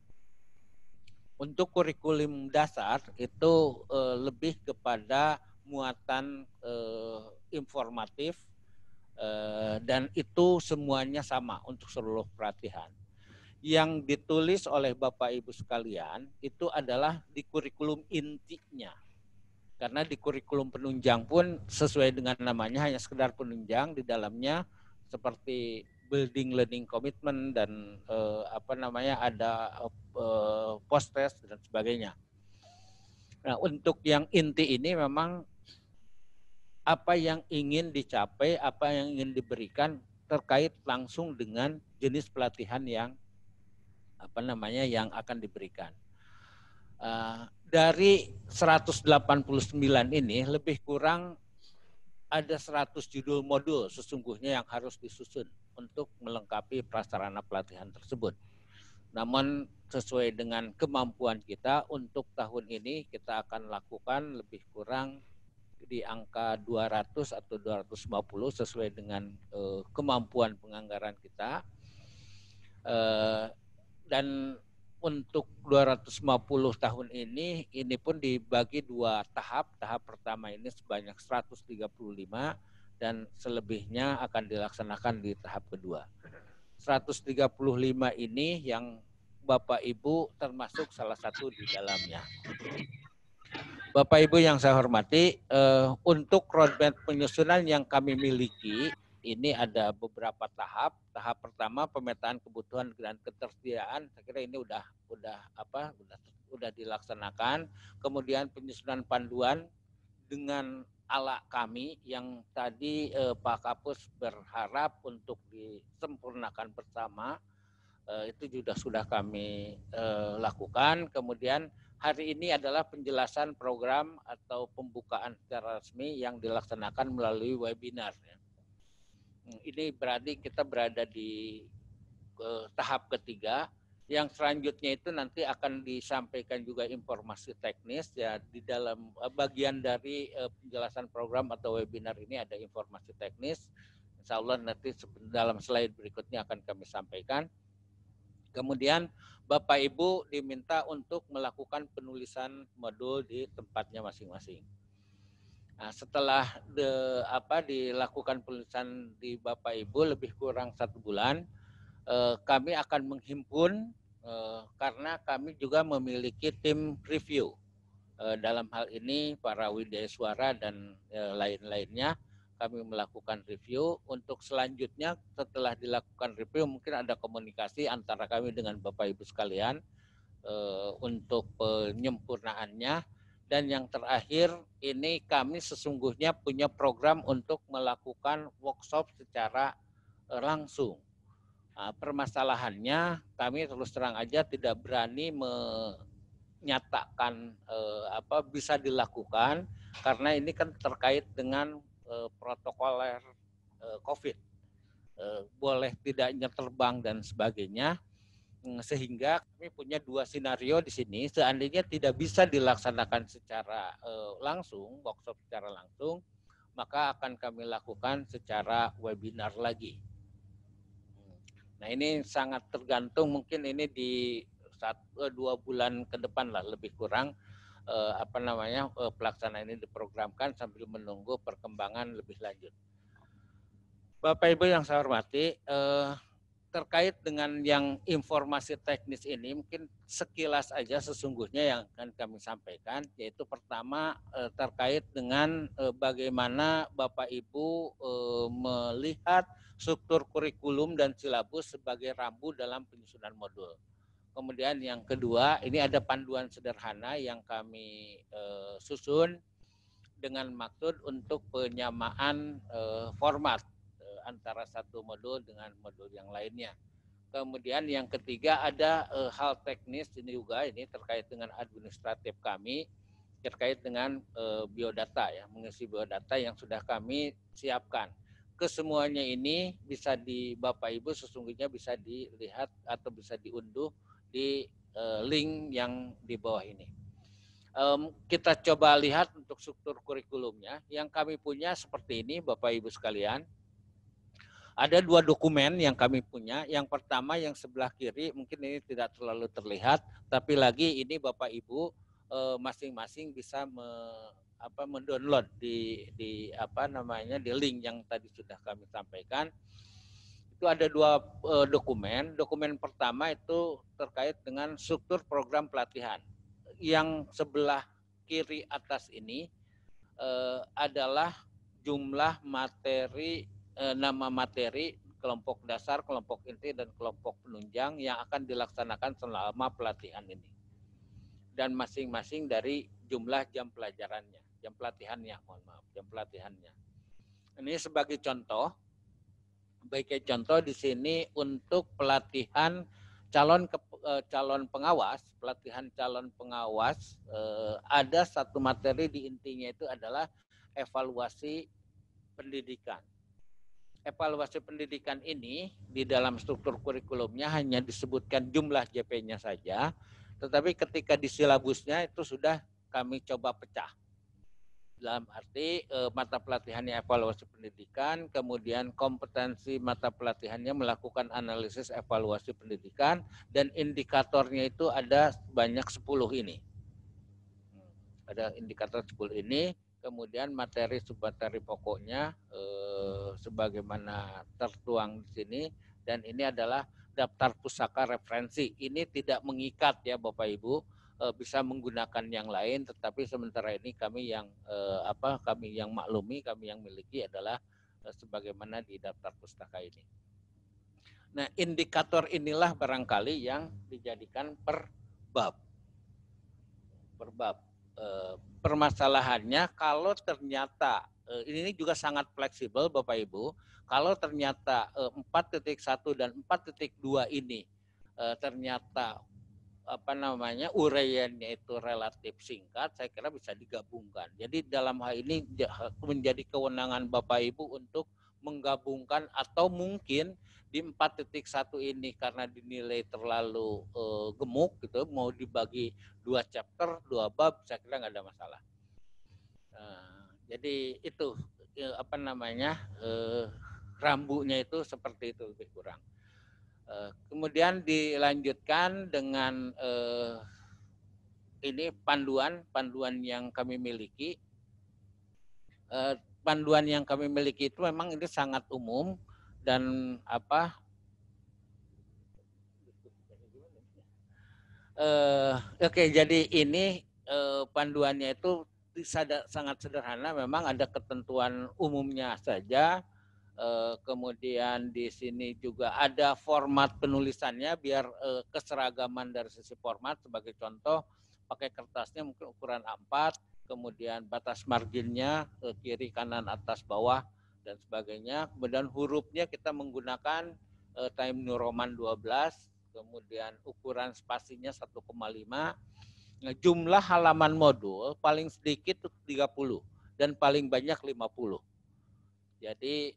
Untuk kurikulum dasar itu lebih kepada muatan informatif dan itu semuanya sama untuk seluruh pelatihan. Yang ditulis oleh Bapak Ibu sekalian itu adalah di kurikulum intinya. Karena di kurikulum penunjang pun sesuai dengan namanya hanya sekedar penunjang, di dalamnya seperti building learning commitment dan ada post test dan sebagainya. Nah, untuk yang inti ini memang apa yang ingin dicapai, apa yang ingin diberikan terkait langsung dengan jenis pelatihan yang yang akan diberikan. Dari 189 ini lebih kurang ada 100 judul modul sesungguhnya yang harus disusun untuk melengkapi prasarana pelatihan tersebut. Namun sesuai dengan kemampuan kita untuk tahun ini kita akan lakukan lebih kurang di angka 200 atau 250 sesuai dengan kemampuan penganggaran kita. Dan untuk 250 tahun ini pun dibagi 2 tahap. Tahap pertama ini sebanyak 135 dan selebihnya akan dilaksanakan di tahap kedua. 135 ini yang Bapak Ibu termasuk salah satu di dalamnya. Bapak Ibu yang saya hormati, untuk roadmap penyusunan yang kami miliki ini ada beberapa tahap. Tahap pertama pemetaan kebutuhan dan ketersediaan, saya kira ini udah dilaksanakan. Kemudian penyusunan panduan dengan ala kami yang tadi Pak Kapus berharap untuk disempurnakan bersama, itu juga sudah kami lakukan. Kemudian hari ini adalah penjelasan program atau pembukaan secara resmi yang dilaksanakan melalui webinar. Ini berarti kita berada di tahap ketiga, Yang selanjutnya itu nanti akan disampaikan juga informasi teknis ya, di dalam bagian dari penjelasan program atau webinar ini ada informasi teknis. Insya Allah nanti dalam slide berikutnya akan kami sampaikan. Kemudian Bapak Ibu diminta untuk melakukan penulisan modul di tempatnya masing-masing. Nah, setelah dilakukan penulisan di Bapak Ibu lebih kurang 1 bulan, kami akan menghimpun karena kami juga memiliki tim review. Dalam hal ini para widya suara dan lain-lainnya kami melakukan review. Untuk selanjutnya setelah dilakukan review mungkin ada komunikasi antara kami dengan Bapak Ibu sekalian untuk penyempurnaannya. Dan yang terakhir ini kami sesungguhnya punya program untuk melakukan workshop secara langsung. Nah, permasalahannya kami terus terang aja tidak berani menyatakan bisa dilakukan karena ini kan terkait dengan protokoler COVID, boleh tidaknya terbang dan sebagainya, sehingga kami punya 2 skenario di sini. Seandainya tidak bisa dilaksanakan secara langsung, workshop secara langsung, maka akan kami lakukan secara webinar lagi. Nah, ini sangat tergantung, mungkin ini di 1-2 bulan ke depan lah lebih kurang pelaksanaan ini diprogramkan sambil menunggu perkembangan lebih lanjut. Bapak Ibu yang saya hormati, terkait dengan yang informasi teknis ini mungkin sekilas aja sesungguhnya yang akan kami sampaikan, yaitu pertama terkait dengan bagaimana Bapak Ibu melihat struktur kurikulum dan silabus sebagai rambu dalam penyusunan modul. Kemudian yang kedua, ini ada panduan sederhana yang kami susun dengan maksud untuk penyamaan format antara satu modul dengan modul yang lainnya. Kemudian yang ketiga ada hal teknis ini juga, ini terkait dengan administratif kami, terkait dengan biodata ya, mengisi biodata yang sudah kami siapkan. Kesemuanya ini bisa di Bapak Ibu sesungguhnya bisa dilihat atau bisa diunduh di link yang di bawah ini. Kita coba lihat untuk struktur kurikulumnya. Yang kami punya seperti ini Bapak Ibu sekalian. Ada 2 dokumen yang kami punya. Yang pertama yang sebelah kiri mungkin ini tidak terlalu terlihat, tapi lagi ini Bapak Ibu masing-masing bisa mendownload di link yang tadi sudah kami sampaikan. Itu ada 2 dokumen. Dokumen pertama itu terkait dengan struktur program pelatihan. Yang sebelah kiri atas ini adalah jumlah materi, nama materi, kelompok dasar, kelompok inti, dan kelompok penunjang yang akan dilaksanakan selama pelatihan ini. Dan masing-masing dari jumlah jam pelajarannya, jam pelatihannya. Ini sebagai contoh, di sini untuk pelatihan calon pengawas, ada 1 materi di intinya itu adalah evaluasi pendidikan. Evaluasi pendidikan ini di dalam struktur kurikulumnya hanya disebutkan jumlah JP-nya saja, tetapi ketika di silabusnya itu sudah kami coba pecah. Dalam arti mata pelatihannya evaluasi pendidikan, kemudian kompetensi mata pelatihannya melakukan analisis evaluasi pendidikan, dan indikatornya itu ada banyak 10 ini. Ada indikator 10 ini. Kemudian materi submateri pokoknya sebagaimana tertuang di sini, dan ini adalah daftar pusaka referensi. Ini tidak mengikat ya Bapak Ibu, bisa menggunakan yang lain, tetapi sementara ini kami yang maklumi, kami yang miliki adalah sebagaimana di daftar pustaka ini. Nah, indikator inilah barangkali yang dijadikan per bab. Permasalahannya kalau ternyata ini juga sangat fleksibel Bapak Ibu, kalau ternyata 4.1 dan 4.2 ini ternyata uraiannya itu relatif singkat, saya kira bisa digabungkan. Jadi dalam hal ini menjadi kewenangan Bapak Ibu untuk menggabungkan atau mungkin di 4.1 ini karena dinilai terlalu gemuk gitu, mau dibagi 2 chapter, 2 bab, saya kira nggak ada masalah. Jadi itu apa namanya rambunya itu seperti itu lebih kurang. Kemudian dilanjutkan dengan ini panduan yang kami miliki. Panduan yang kami miliki itu memang ini sangat umum dan apa oke, jadi ini panduannya itu sangat sederhana, memang ada ketentuan umumnya saja. Kemudian di sini juga ada format penulisannya biar keseragaman dari sisi format. Sebagai contoh, pakai kertasnya mungkin ukuran A4, kemudian batas marginnya kiri, kanan, atas, bawah, dan sebagainya. Kemudian hurufnya kita menggunakan Times New Roman 12, kemudian ukuran spasinya 1,5. Jumlah halaman modul paling sedikit 30 dan paling banyak 50. Jadi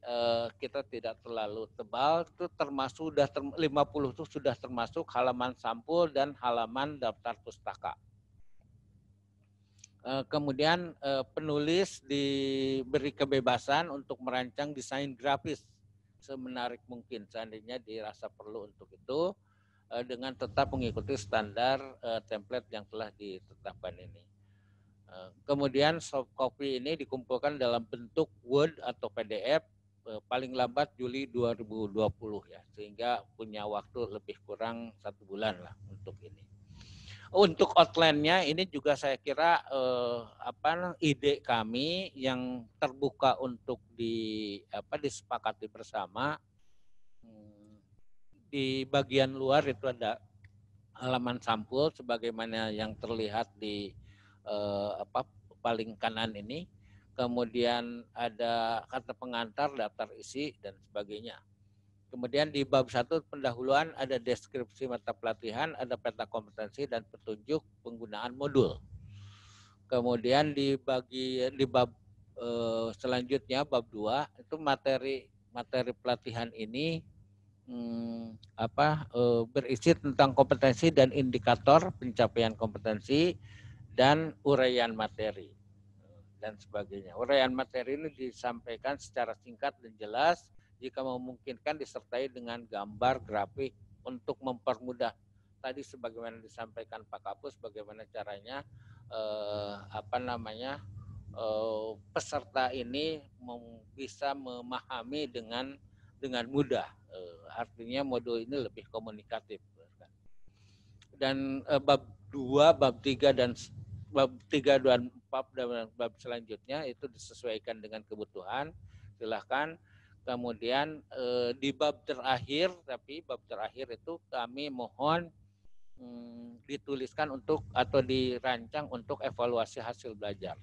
kita tidak terlalu tebal, itu termasuk 50 itu sudah termasuk halaman sampul dan halaman daftar pustaka. Kemudian penulis diberi kebebasan untuk merancang desain grafis semenarik mungkin seandainya dirasa perlu untuk itu, dengan tetap mengikuti standar template yang telah ditetapkan ini. Kemudian soft copy ini dikumpulkan dalam bentuk Word atau PDF paling lambat Juli 2020 ya, sehingga punya waktu lebih kurang 1 bulan lah untuk ini. Untuk outline-nya ini juga saya kira ide kami yang terbuka untuk disepakati bersama. Di bagian luar itu ada halaman sampul sebagaimana yang terlihat di paling kanan ini, kemudian ada kata pengantar, daftar isi, dan sebagainya. Kemudian di bab 1 pendahuluan ada deskripsi mata pelatihan, ada peta kompetensi dan petunjuk penggunaan modul. Kemudian di bab selanjutnya bab 2 itu materi pelatihan ini berisi tentang kompetensi dan indikator pencapaian kompetensi dan uraian materi dan sebagainya. Uraian materi ini disampaikan secara singkat dan jelas, jika memungkinkan disertai dengan gambar grafik untuk mempermudah tadi sebagaimana disampaikan Pak Kapus, bagaimana caranya peserta ini bisa memahami dengan mudah. Artinya modul ini lebih komunikatif. Dan bab 2, bab 3 dan bab 3 dan bab selanjutnya itu disesuaikan dengan kebutuhan. Silahkan. Kemudian di bab terakhir, tapi bab terakhir itu kami mohon dituliskan untuk atau dirancang untuk evaluasi hasil belajar.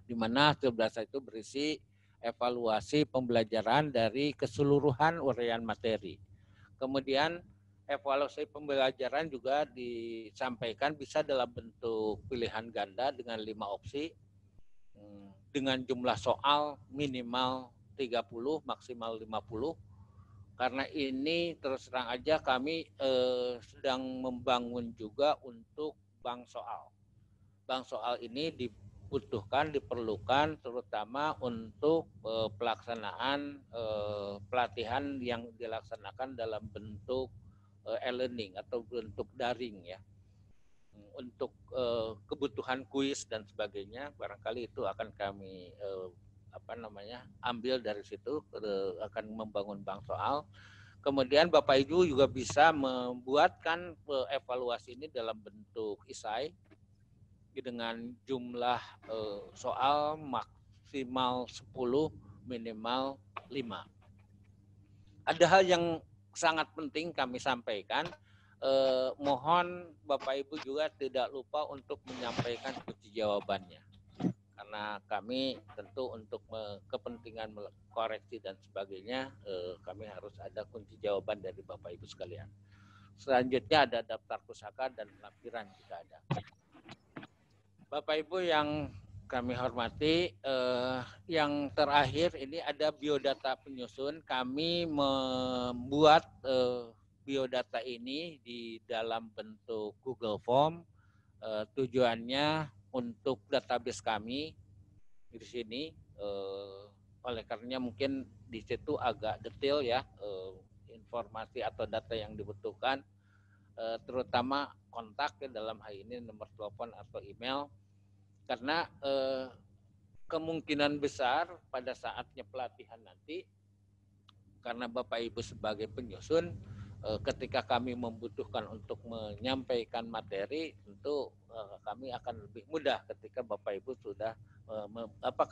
Di mana hasil belajar itu berisi evaluasi pembelajaran dari keseluruhan uraian materi. Kemudian evaluasi pembelajaran juga disampaikan bisa dalam bentuk pilihan ganda dengan 5 opsi, dengan jumlah soal minimal 30, maksimal 50. Karena ini terus terang aja kami sedang membangun juga untuk bank soal. Bank soal ini diperlukan terutama untuk pelaksanaan pelatihan yang dilaksanakan dalam bentuk e-learning atau bentuk daring ya. Untuk kebutuhan kuis dan sebagainya, barangkali itu akan kami ambil dari situ, akan membangun bank soal. Kemudian Bapak Ibu juga bisa membuatkan evaluasi ini dalam bentuk esai dengan jumlah soal maksimal 10, minimal 5. Ada hal yang sangat penting kami sampaikan. Mohon Bapak Ibu juga tidak lupa untuk menyampaikan kunci jawabannya. Karena kami tentu untuk kepentingan koreksi dan sebagainya, kami harus ada kunci jawaban dari Bapak Ibu sekalian. Selanjutnya ada daftar pusaka dan lampiran jika ada. Bapak Ibu yang kami hormati, yang terakhir ini ada biodata penyusun. Kami membuat biodata ini di dalam bentuk Google Form. Tujuannya untuk database kami di sini. Oleh karenanya mungkin di situ agak detail ya, informasi atau data yang dibutuhkan, terutama kontak ya, dalam hal ini nomor telepon atau email, karena kemungkinan besar pada saatnya pelatihan nanti, karena Bapak Ibu sebagai penyusun, ketika kami membutuhkan untuk menyampaikan materi, tentu kami akan lebih mudah ketika Bapak Ibu sudah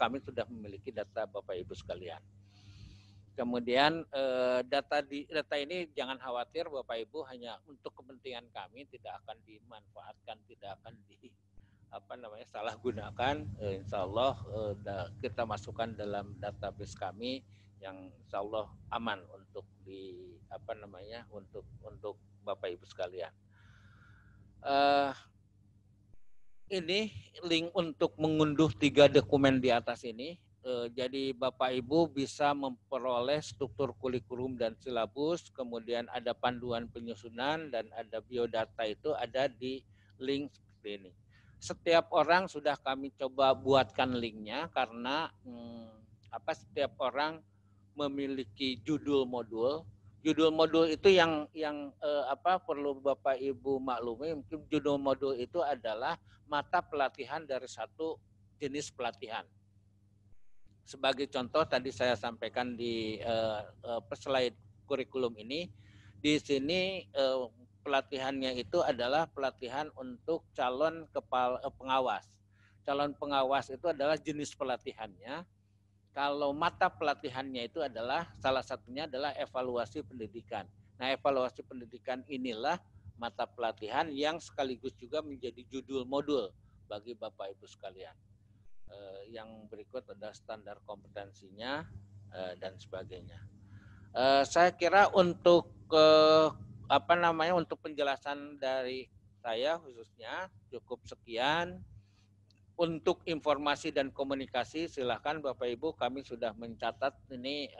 kami sudah memiliki data Bapak Ibu sekalian. Kemudian data ini jangan khawatir Bapak Ibu, hanya untuk kepentingan kami, tidak akan dimanfaatkan, tidak akan salah gunakan. Insya Allah kita masukkan dalam database kami yang insya Allah aman untuk untuk Bapak Ibu sekalian. Ini link untuk mengunduh 3 dokumen di atas ini. Jadi Bapak Ibu bisa memperoleh struktur kurikulum dan silabus, kemudian ada panduan penyusunan dan ada biodata, itu ada di link seperti ini. Setiap orang sudah kami coba buatkan linknya karena setiap orang memiliki judul modul. Judul modul itu yang perlu Bapak Ibu maklumi, mungkin judul modul itu adalah mata pelatihan dari satu jenis pelatihan. Sebagai contoh tadi saya sampaikan di slide kurikulum ini, di sini pelatihannya itu adalah pelatihan untuk calon kepala pengawas. Calon pengawas itu adalah jenis pelatihannya. Kalau mata pelatihannya itu adalah salah satunya adalah evaluasi pendidikan. Nah, evaluasi pendidikan inilah mata pelatihan yang sekaligus juga menjadi judul modul bagi Bapak Ibu sekalian. Yang berikut ada standar kompetensinya dan sebagainya. Saya kira untuk untuk penjelasan dari saya khususnya cukup sekian. Untuk informasi dan komunikasi silakan Bapak Ibu, kami sudah mencatat ini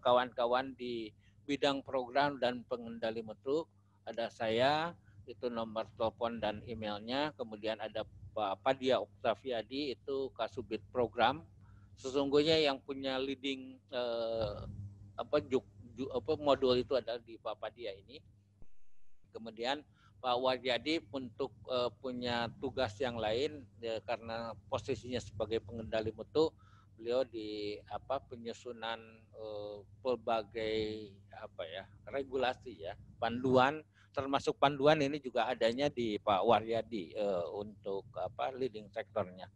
kawan-kawan di bidang program dan pengendali mutu. Ada saya, itu nomor telepon dan emailnya. Kemudian ada Pak Padia Oktaviadi, itu Kasubit Program. Sesungguhnya yang punya leading modul itu adalah di Pak Padia ini. Kemudian Pak Waryadi untuk punya tugas yang lain karena posisinya sebagai pengendali mutu, beliau di penyusunan berbagai regulasi ya, panduan, termasuk panduan ini juga adanya di Pak Waryadi untuk leading sektornya.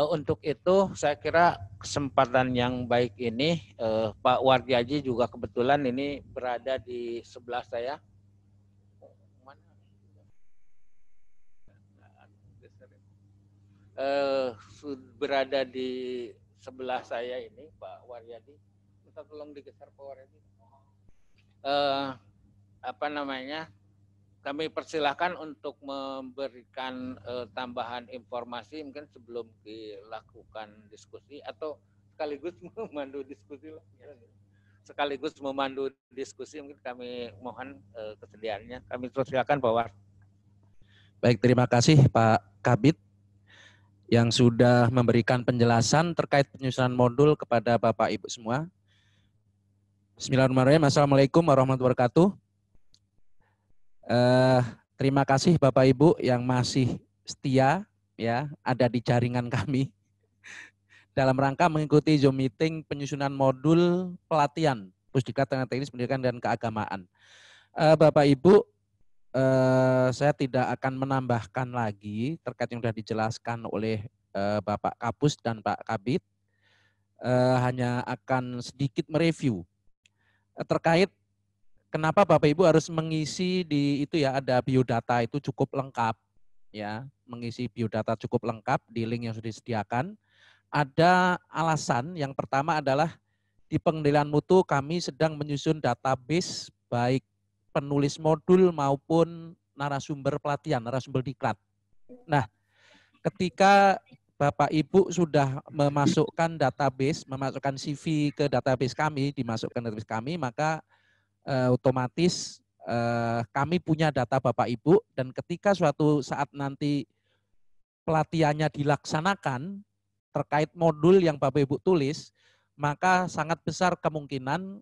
Untuk itu saya kira kesempatan yang baik ini, Pak Waryadi juga kebetulan ini berada di sebelah saya. Berada di sebelah saya ini Pak Waryadi. Minta tolong digeser Pak Waryadi. Kami persilahkan untuk memberikan tambahan informasi mungkin sebelum dilakukan diskusi, atau sekaligus memandu diskusi lah. Sekaligus memandu diskusi, mungkin kami mohon kesediaannya. Kami persilahkan Pak War. Baik, terima kasih Pak Kabid yang sudah memberikan penjelasan terkait penyusunan modul kepada Bapak Ibu semua. Bismillahirrahmanirrahim. Assalamualaikum warahmatullahi wabarakatuh. Terima kasih Bapak Ibu yang masih setia ya ada di jaringan kami dalam rangka mengikuti Zoom meeting penyusunan modul pelatihan Pusdiklat Tenaga Teknis Pendidikan dan Keagamaan. Bapak Ibu, saya tidak akan menambahkan lagi terkait yang sudah dijelaskan oleh Bapak Kapus dan Pak Kabid, hanya akan sedikit mereview terkait kenapa Bapak Ibu harus mengisi di itu ya, ada biodata itu cukup lengkap ya, mengisi biodata cukup lengkap di link yang sudah disediakan. Ada alasan, yang pertama adalah di pengendalian mutu kami sedang menyusun database baik penulis modul maupun narasumber pelatihan, narasumber diklat. Nah, ketika Bapak Ibu sudah memasukkan database, memasukkan CV ke database kami, dimasukkan database kami, maka otomatis kami punya data Bapak Ibu, dan ketika suatu saat nanti pelatihannya dilaksanakan terkait modul yang Bapak Ibu tulis, maka sangat besar kemungkinan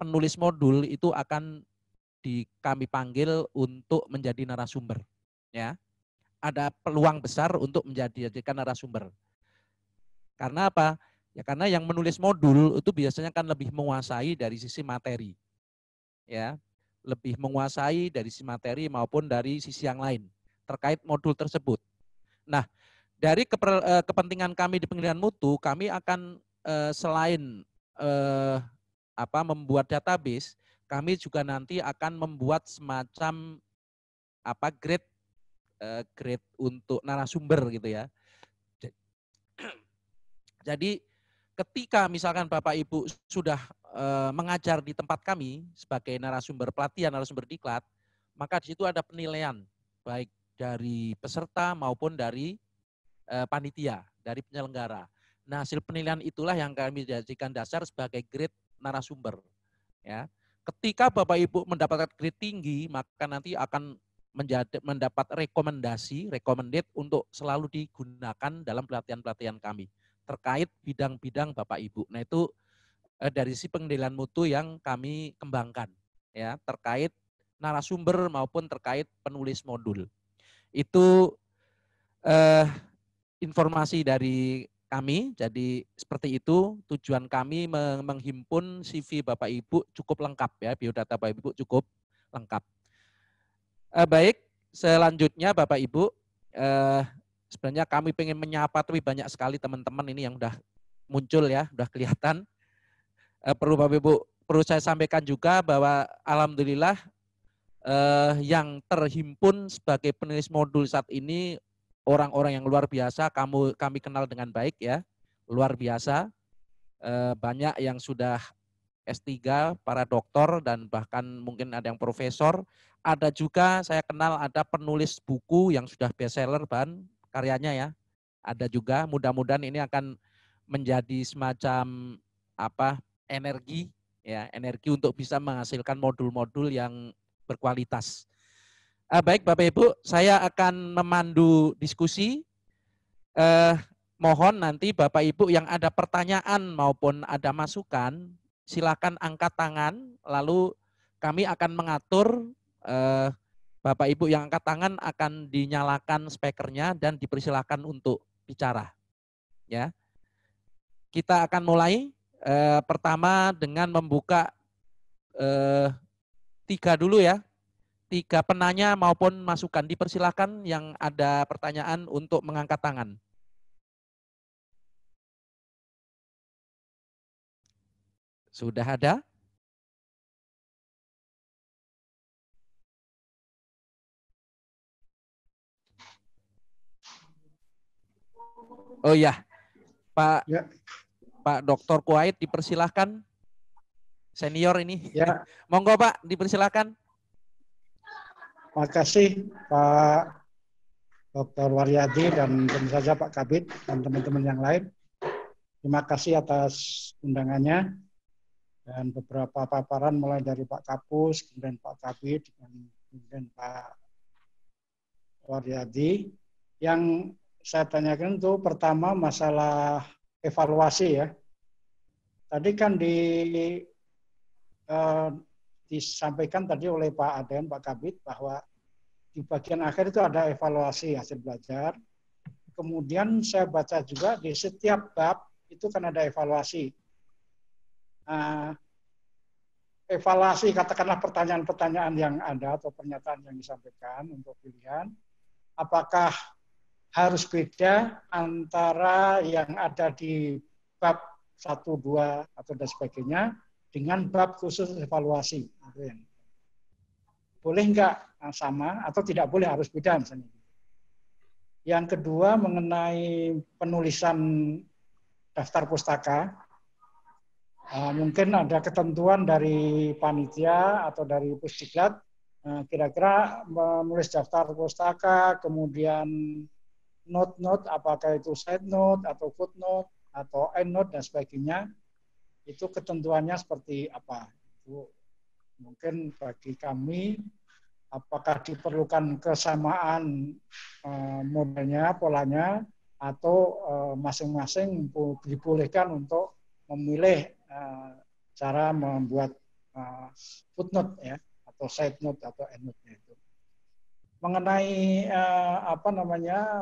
penulis modul itu akan kami panggil untuk menjadi narasumber, ya. Ada peluang besar untuk menjadikan narasumber. Karena apa? Ya karena yang menulis modul itu biasanya kan lebih menguasai dari sisi materi. Ya, lebih menguasai dari sisi materi maupun dari sisi yang lain terkait modul tersebut. Nah, dari kepentingan kami di Pengadilan Mutu, kami akan selain membuat database, kami juga nanti akan membuat semacam grade untuk narasumber gitu ya. Jadi ketika misalkan Bapak Ibu sudah mengajar di tempat kami sebagai narasumber pelatihan, narasumber diklat, maka di situ ada penilaian baik dari peserta maupun dari panitia, dari penyelenggara. Nah, hasil penilaian itulah yang kami jadikan dasar sebagai grade narasumber. Ya, ketika Bapak Ibu mendapatkan grade tinggi, maka nanti akan mendapat recommended untuk selalu digunakan dalam pelatihan-pelatihan kami terkait bidang-bidang Bapak Ibu. Nah, itu dari sisi pengendalian mutu yang kami kembangkan ya, terkait narasumber maupun terkait penulis modul. Itu informasi dari kami. Jadi seperti itu tujuan kami menghimpun CV Bapak Ibu cukup lengkap ya, biodata Bapak Ibu cukup lengkap. Baik, selanjutnya Bapak Ibu, sebenarnya kami pengen menyapa tapi banyak sekali teman-teman ini yang udah muncul ya, udah kelihatan. Perlu Bapak Ibu, perlu saya sampaikan juga bahwa alhamdulillah yang terhimpun sebagai penulis modul saat ini orang-orang yang luar biasa, kami kenal dengan baik ya, luar biasa. Banyak yang sudah S3, para doktor, dan bahkan mungkin ada yang profesor. Ada juga saya kenal ada penulis buku yang sudah bestseller bahan karyanya ya. Ada juga, mudah-mudahan ini akan menjadi semacam energi ya, energi untuk bisa menghasilkan modul-modul yang berkualitas. Baik Bapak Ibu, saya akan memandu diskusi. Mohon nanti Bapak Ibu yang ada pertanyaan maupun ada masukan, silakan angkat tangan, lalu kami akan mengatur Bapak Ibu yang angkat tangan akan dinyalakan speakernya dan dipersilakan untuk bicara. Ya, kita akan mulai pertama dengan membuka 3 dulu ya, 3 penanya maupun masukan, dipersilakan yang ada pertanyaan untuk mengangkat tangan. Sudah ada? Oh ya, Pak Dr. Kuwait dipersilahkan. Senior ini. Ya. Monggo Pak, dipersilahkan. Makasih Pak Dr. Waryadi dan tentu saja Pak Kabid dan teman-teman yang lain. Terima kasih atas undangannya dan beberapa paparan mulai dari Pak Kapus, kemudian Pak Kabid, dan kemudian Pak Waryadi. Yang saya tanyakan itu pertama masalah evaluasi ya. Tadi kan disampaikan tadi oleh Pak Aden, Pak Kabid, bahwa di bagian akhir itu ada evaluasi hasil belajar. Kemudian saya baca juga di setiap bab itu kan ada evaluasi. Evaluasi katakanlah pertanyaan-pertanyaan yang ada atau pernyataan yang disampaikan untuk pilihan, apakah harus beda antara yang ada di bab 1, 2 atau dan sebagainya dengan bab khusus evaluasi. Boleh enggak sama atau tidak boleh, harus beda misalnya. Yang kedua mengenai penulisan daftar pustaka, mungkin ada ketentuan dari panitia atau dari Pusdiklat, kira-kira menulis daftar pustaka, kemudian note-note, apakah itu side note atau footnote atau endnote dan sebagainya, itu ketentuannya seperti apa. Itu mungkin bagi kami, apakah diperlukan kesamaan modelnya, polanya, atau masing-masing dibolehkan untuk memilih cara membuat footnote ya, atau side note atau endnote itu. Mengenai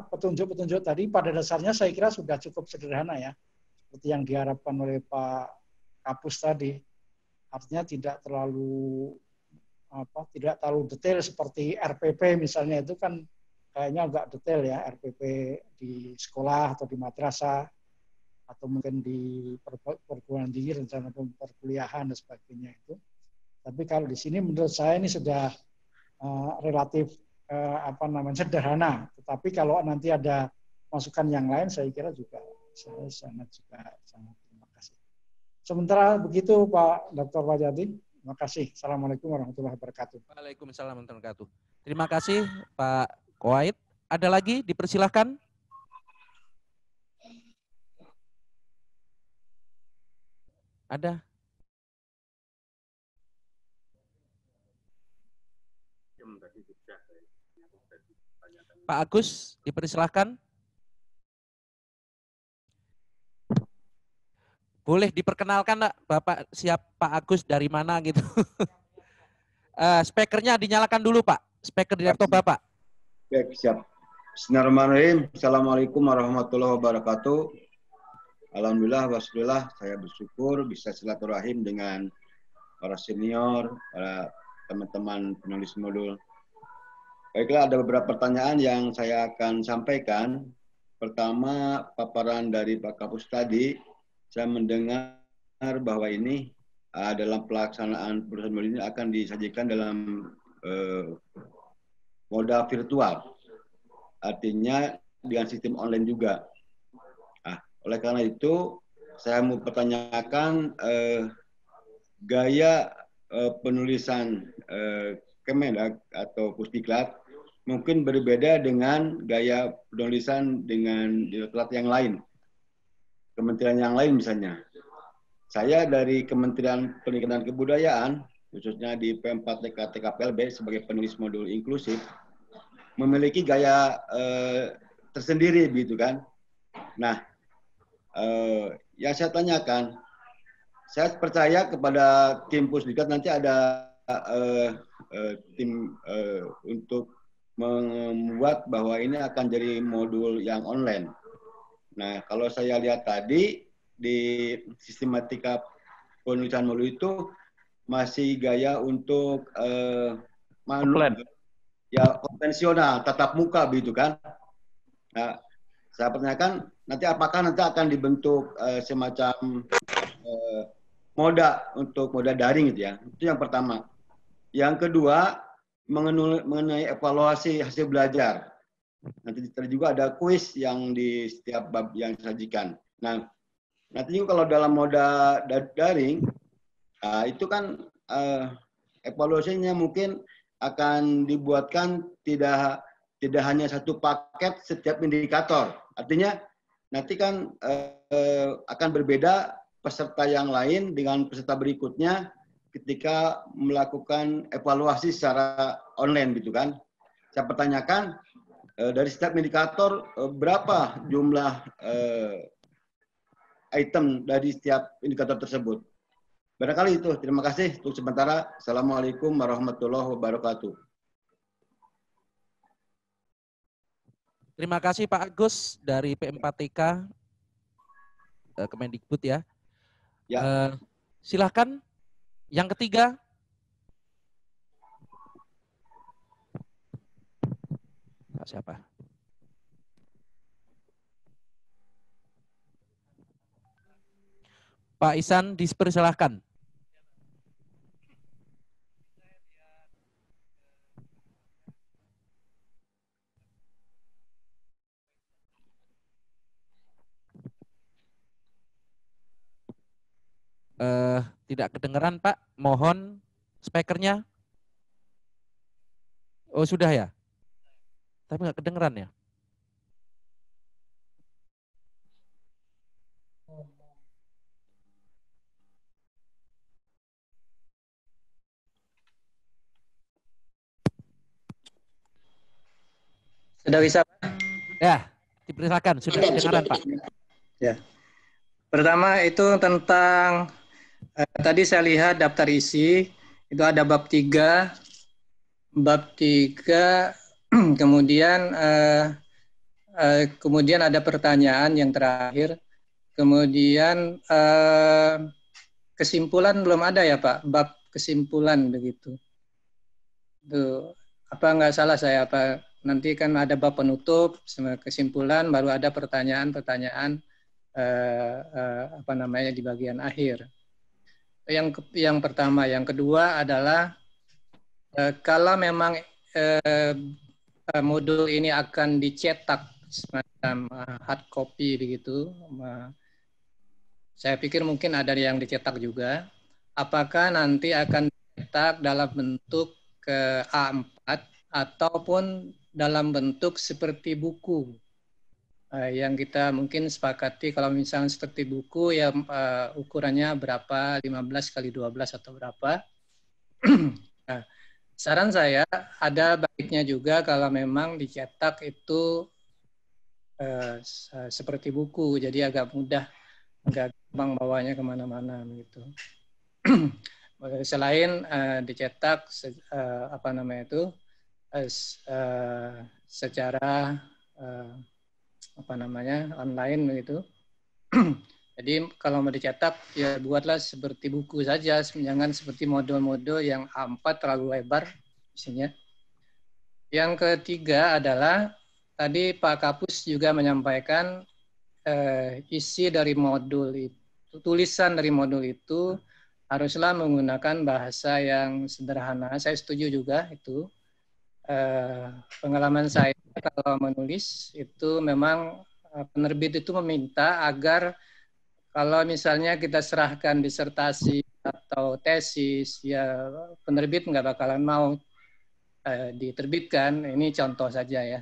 petunjuk-petunjuk tadi, pada dasarnya saya kira sudah cukup sederhana ya, seperti yang diharapkan oleh Pak Kapus tadi. Artinya tidak terlalu detail seperti RPP misalnya, itu kan kayaknya agak detail ya, RPP di sekolah atau di madrasah atau mungkin di perguruan tinggi, rencana perkuliahan dan sebagainya itu. Tapi kalau di sini menurut saya ini sudah relatif sederhana. Tetapi kalau nanti ada masukan yang lain, saya kira juga saya sangat terima kasih. Sementara begitu Pak Dr. Wajadi, terima kasih. Assalamualaikum warahmatullahi wabarakatuh. Waalaikumsalam warahmatullahi wabarakatuh. Terima kasih Pak Koait. Ada lagi? Dipersilahkan. Ada? Pak Agus, dipersilahkan. Boleh diperkenalkan, Pak, Bapak Pak Agus dari mana gitu. Speakernya dinyalakan dulu, Pak. Speaker di laptop Bapak. Baik, siap. Bismillahirrahmanirrahim. Assalamualaikum warahmatullahi wabarakatuh. Alhamdulillah, wassalam. Saya bersyukur bisa silaturahim dengan para senior, para teman-teman penulis modul. Baiklah, ada beberapa pertanyaan yang saya akan sampaikan. Pertama, paparan dari Pak Kapus tadi, saya mendengar bahwa ini dalam pelaksanaan perusahaan modul ini akan disajikan dalam moda virtual. Artinya dengan sistem online juga. Nah, oleh karena itu, saya mau pertanyakan gaya penulisan Kemendag atau Pusdiklat mungkin berbeda dengan gaya penulisan dengan direktorat yang lain, kementerian yang lain misalnya. Saya dari Kementerian Pendidikan dan Kebudayaan, khususnya di P4TK TKPLB sebagai penulis modul inklusif, memiliki gaya tersendiri, begitu kan? Nah, yang saya tanyakan, saya percaya kepada tim Pusdiklat nanti ada tim untuk membuat bahwa ini akan jadi modul yang online. Nah, kalau saya lihat tadi di sistematika penulisan modul itu masih gaya untuk konvensional, tatap muka begitu kan. Nah, saya pertanyakan nanti apakah nanti akan dibentuk semacam moda untuk moda daring gitu ya. Itu yang pertama. Yang kedua, mengenai evaluasi hasil belajar. Nanti juga ada kuis yang di setiap bab yang disajikan. Nah, nanti juga kalau dalam moda daring, itu kan evaluasinya mungkin akan dibuatkan tidak hanya satu paket setiap indikator. Artinya nanti kan akan berbeda peserta yang lain dengan peserta berikutnya ketika melakukan evaluasi secara online gitu kan. Saya pertanyakan dari setiap indikator berapa jumlah item dari setiap indikator tersebut. Barangkali itu. Terima kasih untuk sementara. Assalamualaikum warahmatullahi wabarakatuh. Terima kasih Pak Agus dari P4TK Kemendikbud ya. Ya. Silakan. Yang ketiga. Pak siapa? Pak Isan, dipersilahkan. Tidak kedengeran Pak, mohon speakernya. Oh sudah ya? Tapi nggak kedengeran ya? Sudah bisa, Pak? Ya, dipersilakan. Sudah kedengaran, Pak. Ya. Pertama itu tentang tadi saya lihat daftar isi, itu ada bab 3, kemudian kemudian ada pertanyaan yang terakhir, kemudian kesimpulan belum ada ya Pak, bab kesimpulan begitu. Tuh, apa nggak salah saya, apa nanti kan ada bab penutup, kesimpulan, baru ada pertanyaan-pertanyaan apa namanya di bagian akhir. Yang pertama, yang kedua adalah kalau memang modul ini akan dicetak semacam hard copy begitu, saya pikir mungkin ada yang dicetak juga. Apakah nanti akan dicetak dalam bentuk A4 ataupun dalam bentuk seperti buku yang kita mungkin sepakati, kalau misalnya seperti buku ya ukurannya berapa, 15 kali 12 atau berapa. Nah, saran saya ada baiknya juga kalau memang dicetak itu seperti buku, jadi agak mudah, agak gampang bawanya kemana-mana gitu. Selain dicetak apa namanya itu secara apa namanya online begitu. Jadi kalau mau dicetak ya buatlah seperti buku saja, jangan seperti modul-modul yang A4 terlalu lebar isinya. Yang ketiga adalah tadi Pak Kapus juga menyampaikan isi dari modul itu, tulisan dari modul itu haruslah menggunakan bahasa yang sederhana. Saya setuju juga itu. Pengalaman saya kalau menulis itu memang penerbit itu meminta agar kalau misalnya kita serahkan disertasi atau tesis, ya penerbit nggak bakalan mau diterbitkan. Ini contoh saja ya.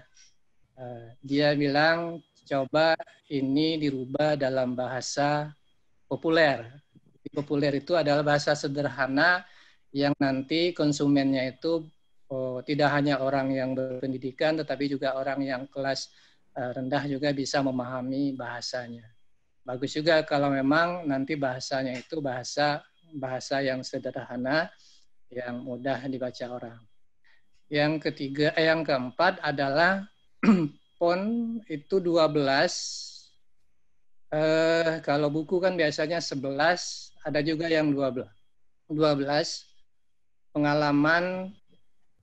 Dia bilang coba ini dirubah dalam bahasa populer. Populer itu adalah bahasa sederhana yang nanti konsumennya itu tidak hanya orang yang berpendidikan, tetapi juga orang yang kelas rendah juga bisa memahami bahasanya. Bagus juga kalau memang nanti bahasanya itu bahasa yang sederhana, yang mudah dibaca orang. Yang keempat adalah font itu 12. Kalau buku kan biasanya 11, ada juga yang 12. Pengalaman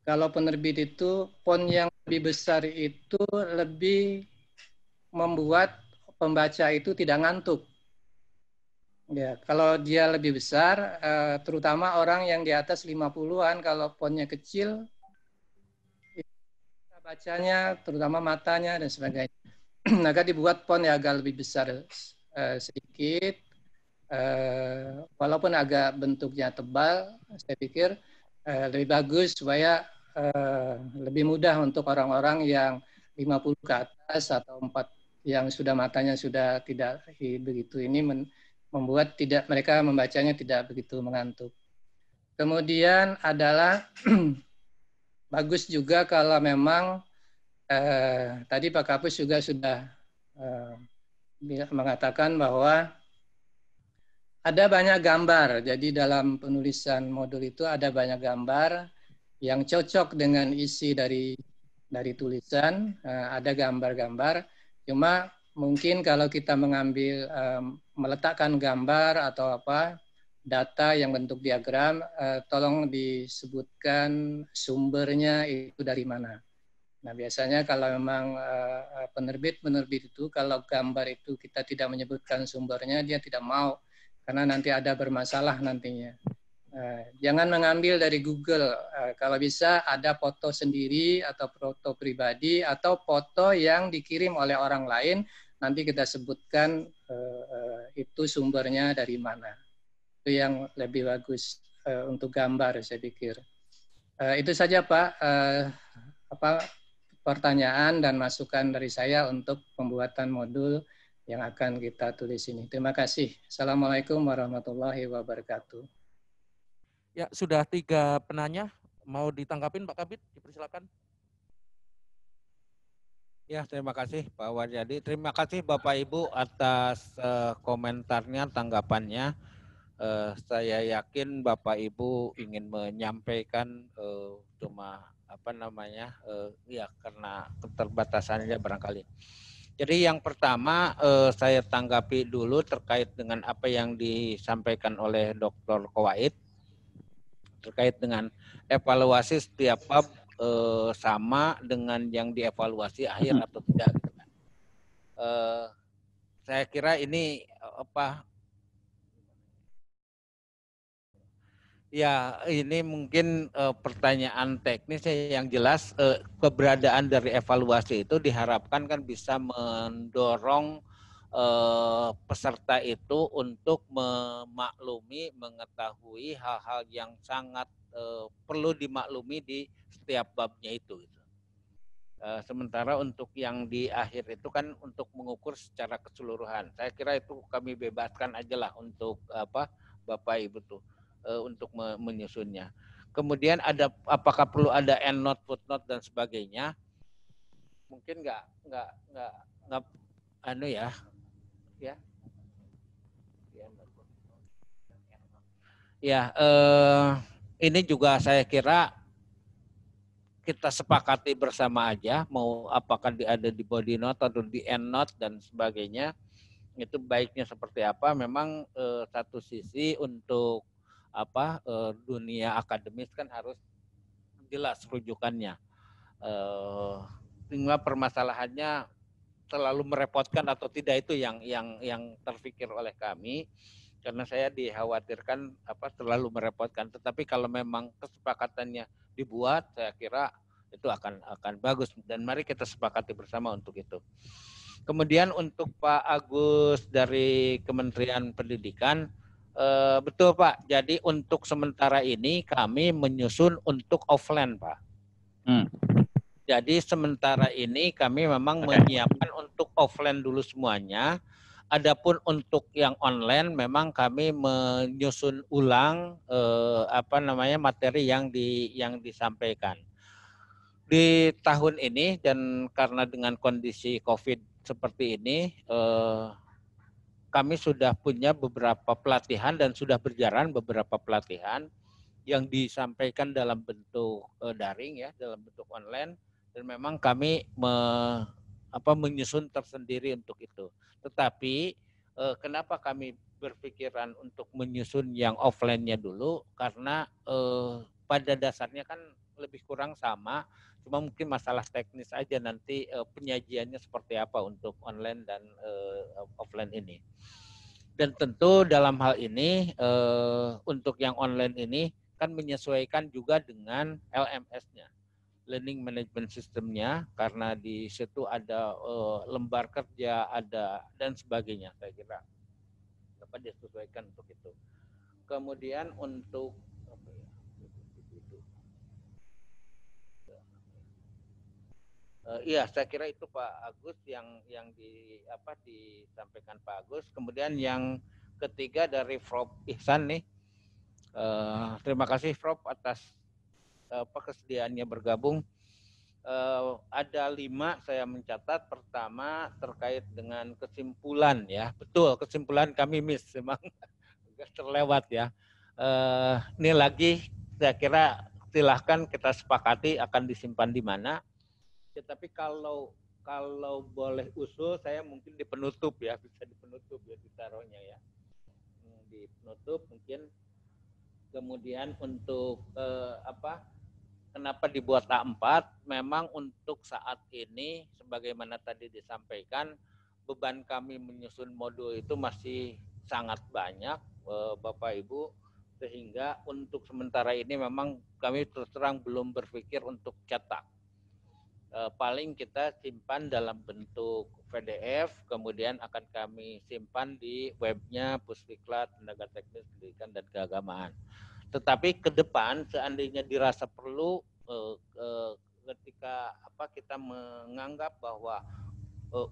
kalau penerbit itu font yang lebih besar itu lebih membuat pembaca itu tidak ngantuk. Ya, kalau dia lebih besar, terutama orang yang di atas 50-an, kalau fontnya kecil, bacanya, terutama matanya dan sebagainya. Maka dibuat font yang agak lebih besar sedikit, walaupun agak bentuknya tebal, saya pikir lebih bagus supaya lebih mudah untuk orang-orang yang 50 ke atas atau 4 yang sudah matanya sudah tidak begitu ini membuat mereka membacanya tidak begitu mengantuk. Kemudian adalah bagus juga kalau memang tadi Pak Kapus juga sudah mengatakan bahwa ada banyak gambar. Jadi dalam penulisan modul itu ada banyak gambar yang cocok dengan isi dari tulisan. Ada gambar-gambar. Cuma mungkin kalau kita mengambil meletakkan gambar atau apa data yang bentuk diagram, tolong disebutkan sumbernya itu dari mana. Nah, biasanya kalau memang penerbit itu kalau gambar itu kita tidak menyebutkan sumbernya, dia tidak mau karena nanti ada bermasalah nantinya. Jangan mengambil dari Google. Kalau bisa ada foto sendiri atau foto pribadi atau foto yang dikirim oleh orang lain, nanti kita sebutkan itu sumbernya dari mana. Itu yang lebih bagus untuk gambar, saya pikir. Itu saja Pak. Pertanyaan dan masukan dari saya untuk pembuatan modul yang akan kita tulis ini. Terima kasih. Assalamualaikum warahmatullahi wabarakatuh. Ya, sudah 3 penanya. Mau ditanggapin Pak Kabid? Dipersilakan. Ya, terima kasih Pak Waryadi. Terima kasih Bapak Ibu atas komentarnya, tanggapannya. Saya yakin Bapak Ibu ingin menyampaikan cuma ya karena keterbatasannya barangkali. Jadi yang pertama saya tanggapi dulu terkait dengan apa yang disampaikan oleh Dr. Kowaid terkait dengan evaluasi setiap bab sama dengan yang dievaluasi akhir atau tidak. Gitu kan. Saya kira ini ya ini mungkin pertanyaan teknis yang jelas keberadaan dari evaluasi itu diharapkan kan bisa mendorong peserta itu untuk memaklumi, mengetahui hal-hal yang sangat perlu dimaklumi di setiap babnya itu. Sementara untuk yang di akhir itu kan untuk mengukur secara keseluruhan. Saya kira itu kami bebaskan aja lah untuk Bapak Ibu tuh untuk menyusunnya. Kemudian ada apakah perlu ada endnote, footnote dan sebagainya? Mungkin nggak ini juga saya kira kita sepakati bersama aja, mau apakah ada di body note atau di end note dan sebagainya, itu baiknya seperti apa. Memang satu sisi untuk dunia akademis kan harus jelas rujukannya. Tinggal permasalahannya terlalu merepotkan atau tidak itu yang terpikir oleh kami. Karena saya dikhawatirkan terlalu merepotkan. Tetapi kalau memang kesepakatannya dibuat, saya kira itu akan bagus dan mari kita sepakati bersama untuk itu. Kemudian untuk Pak Agus dari Kementerian Pendidikan, betul Pak. Jadi untuk sementara ini kami menyusun untuk offline Pak. Jadi sementara ini kami memang menyiapkan untuk offline dulu semuanya. Adapun untuk yang online memang kami menyusun ulang materi yang disampaikan. Di tahun ini dan karena dengan kondisi Covid seperti ini kami sudah punya beberapa pelatihan dan sudah berjalan beberapa pelatihan yang disampaikan dalam bentuk daring ya, dalam bentuk online dan memang kami menyusun tersendiri untuk itu. Tetapi kenapa kami berpikiran untuk menyusun yang offline-nya dulu? Karena pada dasarnya kan lebih kurang sama, cuma mungkin masalah teknis aja nanti penyajiannya seperti apa untuk online dan offline ini. Dan tentu dalam hal ini untuk yang online ini kan menyesuaikan juga dengan LMS-nya. Learning Management System-nya karena di situ ada lembar kerja, ada dan sebagainya saya kira dapat disesuaikan untuk itu. Kemudian untuk iya saya kira itu Pak Agus yang disampaikan Pak Agus. Kemudian yang ketiga dari Prof Ihsan nih. Terima kasih Prof atas kesediaannya bergabung. Ada 5 saya mencatat. Pertama terkait dengan kesimpulan ya. Betul, kesimpulan kami miss memang terlewat ya. Ini lagi saya kira silahkan kita sepakati akan disimpan di mana. Tetapi kalau boleh usul saya mungkin di penutup ya, bisa di penutup ya ditaruhnya ya. Di penutup mungkin. Kemudian untuk kenapa dibuat A4? Memang untuk saat ini, sebagaimana tadi disampaikan, beban kami menyusun modul itu masih sangat banyak, Bapak Ibu, sehingga untuk sementara ini memang kami terus terang belum berpikir untuk cetak. Paling kita simpan dalam bentuk PDF, kemudian akan kami simpan di webnya Pusdiklat Tenaga Teknis Pendidikan dan Keagamaan. Tetapi ke depan seandainya dirasa perlu ketika kita menganggap bahwa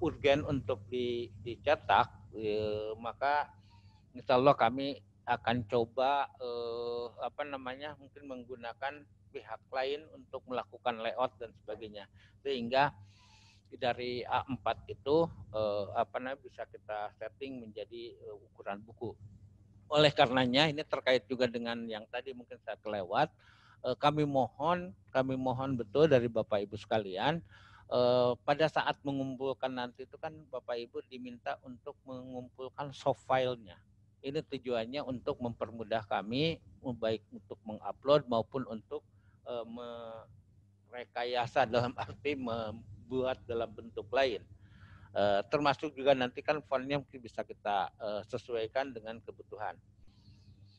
urgen untuk dicetak, maka insya Allah kami akan coba mungkin menggunakan pihak lain untuk melakukan layout dan sebagainya, sehingga dari A4 itu bisa kita setting menjadi ukuran buku. Oleh karenanya ini terkait juga dengan yang tadi mungkin saya kelewat, kami mohon betul dari Bapak Ibu sekalian, pada saat mengumpulkan nanti itu kan Bapak Ibu diminta untuk mengumpulkan soft file-nya. Ini tujuannya untuk mempermudah kami, baik untuk mengupload maupun untuk merekayasa dalam arti membuat dalam bentuk lain. Termasuk juga nanti kan fontnya mungkin bisa kita sesuaikan dengan kebutuhan.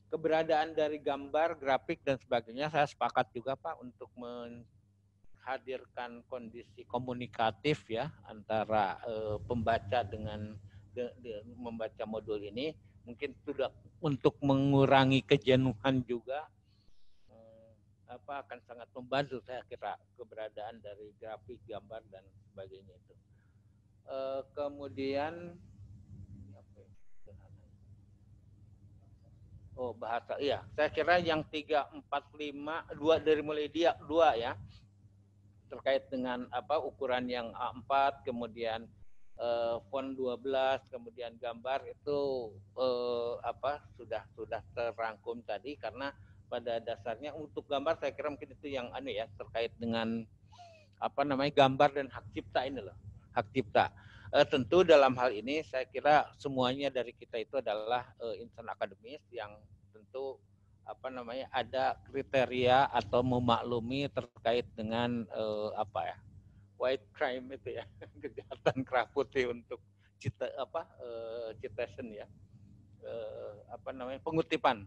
Keberadaan dari gambar, grafik dan sebagainya saya sepakat juga Pak untuk menghadirkan kondisi komunikatif ya antara pembaca dengan membaca modul ini. Mungkin sudah untuk mengurangi kejenuhan juga akan sangat membantu saya kira keberadaan dari grafik, gambar dan sebagainya itu. Kemudian bahasa, iya saya kira yang 3, 4, 5, 2 dari mulai dia 2 ya terkait dengan ukuran yang A4 kemudian font 12 kemudian gambar itu sudah terangkum tadi karena pada dasarnya untuk gambar saya kira mungkin itu yang terkait dengan gambar dan hak cipta ini loh, hak cipta. Tentu dalam hal ini saya kira semuanya dari kita itu adalah insan akademis yang tentu ada kriteria atau memaklumi terkait dengan white crime itu ya, kejahatan kerah putih untuk citation ya, pengutipan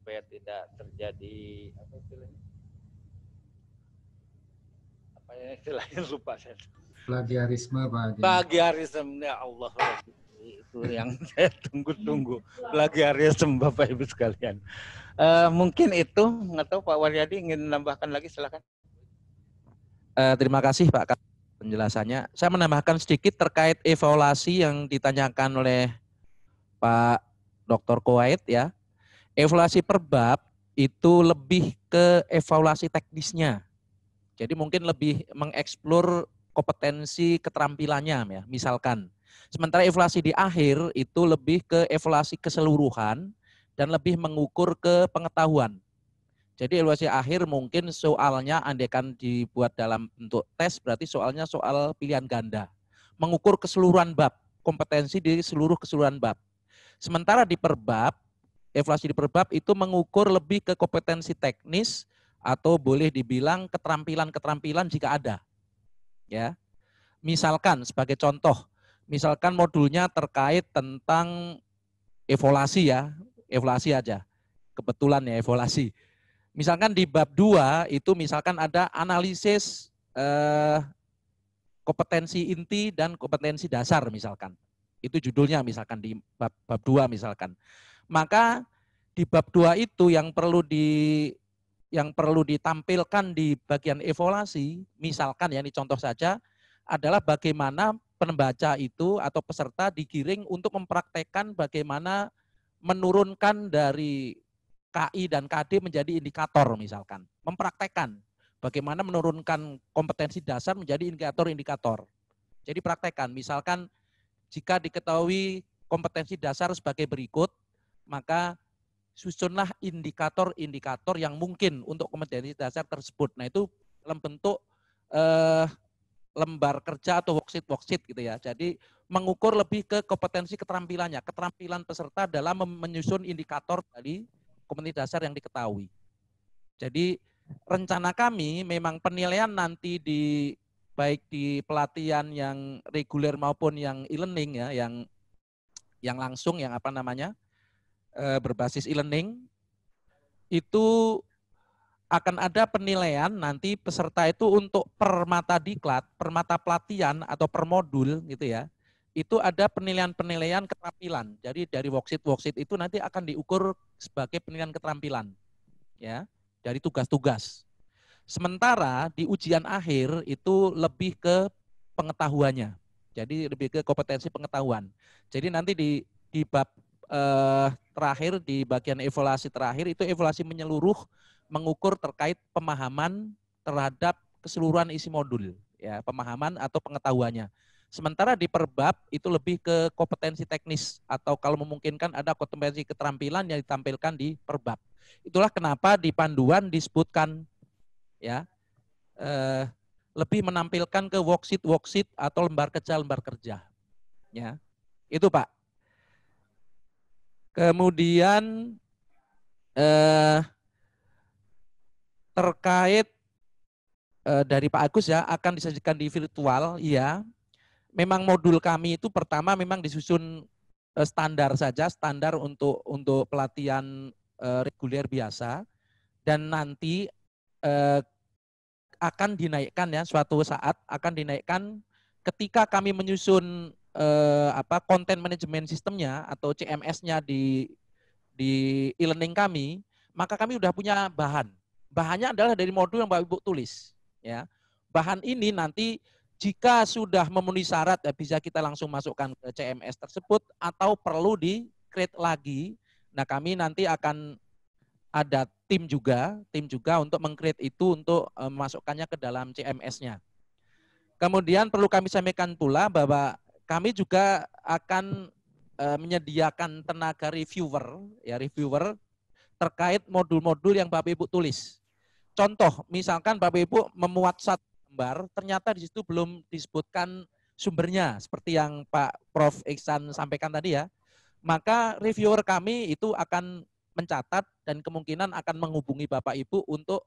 supaya tidak terjadi istilahnya lupa saya. Plagiarisme Pak. Plagiarisme ya Allah, itu yang saya tunggu-tunggu, plagiarisme Bapak Ibu sekalian. Mungkin itu, nggak tahu Pak Waryadi ingin menambahkan lagi, silakan. Terima kasih Pak penjelasannya. Saya menambahkan sedikit terkait evaluasi yang ditanyakan oleh Pak Dr. Kuwait ya. Evaluasi per bab itu lebih ke evaluasi teknisnya. Jadi mungkin lebih mengeksplor kompetensi keterampilannya ya, misalkan. Sementara evaluasi di akhir itu lebih ke evaluasi keseluruhan dan lebih mengukur ke pengetahuan. Jadi evaluasi akhir mungkin soalnya andaikan dibuat dalam bentuk tes berarti soalnya soal pilihan ganda. Mengukur keseluruhan bab, kompetensi di seluruh keseluruhan bab. Sementara di perbab, evaluasi di perbab itu mengukur lebih ke kompetensi teknis atau boleh dibilang keterampilan-keterampilan jika ada. Ya. Misalkan sebagai contoh, misalkan modulnya terkait tentang evaluasi ya, evaluasi aja. Kebetulan ya evaluasi. Misalkan di bab 2 itu misalkan ada analisis kompetensi inti dan kompetensi dasar misalkan. Itu judulnya misalkan di bab 2 misalkan. Maka di bab 2 itu yang perlu ditampilkan di bagian evaluasi, misalkan ya ini contoh saja, adalah bagaimana pembaca itu atau peserta digiring untuk mempraktekkan bagaimana menurunkan dari KI dan KD menjadi indikator misalkan. Mempraktekkan bagaimana menurunkan kompetensi dasar menjadi indikator-indikator. Jadi praktekkan, misalkan jika diketahui kompetensi dasar sebagai berikut, maka susunlah indikator-indikator yang mungkin untuk kompetensi dasar tersebut. Nah itu dalam bentuk lembar kerja atau worksheet gitu ya. Jadi mengukur lebih ke kompetensi keterampilannya, keterampilan peserta dalam menyusun indikator dari kompetensi dasar yang diketahui. Jadi rencana kami memang penilaian nanti baik di pelatihan yang reguler maupun yang e-learning ya, yang langsung, yang berbasis e-learning, itu akan ada penilaian nanti peserta itu untuk per mata diklat, per mata pelatihan atau per modul gitu ya. Itu ada penilaian-penilaian keterampilan. Jadi dari worksheet itu nanti akan diukur sebagai penilaian keterampilan. Ya, dari tugas-tugas. Sementara di ujian akhir itu lebih ke pengetahuannya. Jadi lebih ke kompetensi pengetahuan. Jadi nanti di bab terakhir, di bagian evaluasi terakhir itu evaluasi menyeluruh, mengukur terkait pemahaman terhadap keseluruhan isi modul. ya, pemahaman atau pengetahuannya. Sementara di perbab itu lebih ke kompetensi teknis atau kalau memungkinkan ada kompetensi keterampilan yang ditampilkan di perbab. Itulah kenapa di panduan disebutkan ya lebih menampilkan ke worksheet atau lembar kerja ya. Itu Pak. Kemudian terkait dari Pak Agus ya, akan disajikan di virtual, iya. Memang modul kami itu pertama memang disusun standar saja, standar untuk pelatihan reguler biasa, dan nanti akan dinaikkan ya, suatu saat akan dinaikkan ketika kami menyusun content management sistemnya atau CMS-nya di e-learning kami, maka kami sudah punya bahan. Bahannya adalah dari modul yang Bapak Ibu tulis. Ya, bahan ini nanti jika sudah memenuhi syarat ya bisa kita langsung masukkan ke CMS tersebut atau perlu di-create lagi. Nah, kami nanti akan ada tim juga untuk meng-create itu untuk memasukkannya ke dalam CMS-nya. Kemudian perlu kami sampaikan pula bahwa kami juga akan menyediakan tenaga reviewer terkait modul-modul yang Bapak Ibu tulis. Contoh, misalkan Bapak Ibu memuat satu gambar, ternyata di situ belum disebutkan sumbernya, seperti yang Pak Prof. Iksan sampaikan tadi ya. Maka reviewer kami itu akan mencatat dan kemungkinan akan menghubungi Bapak Ibu untuk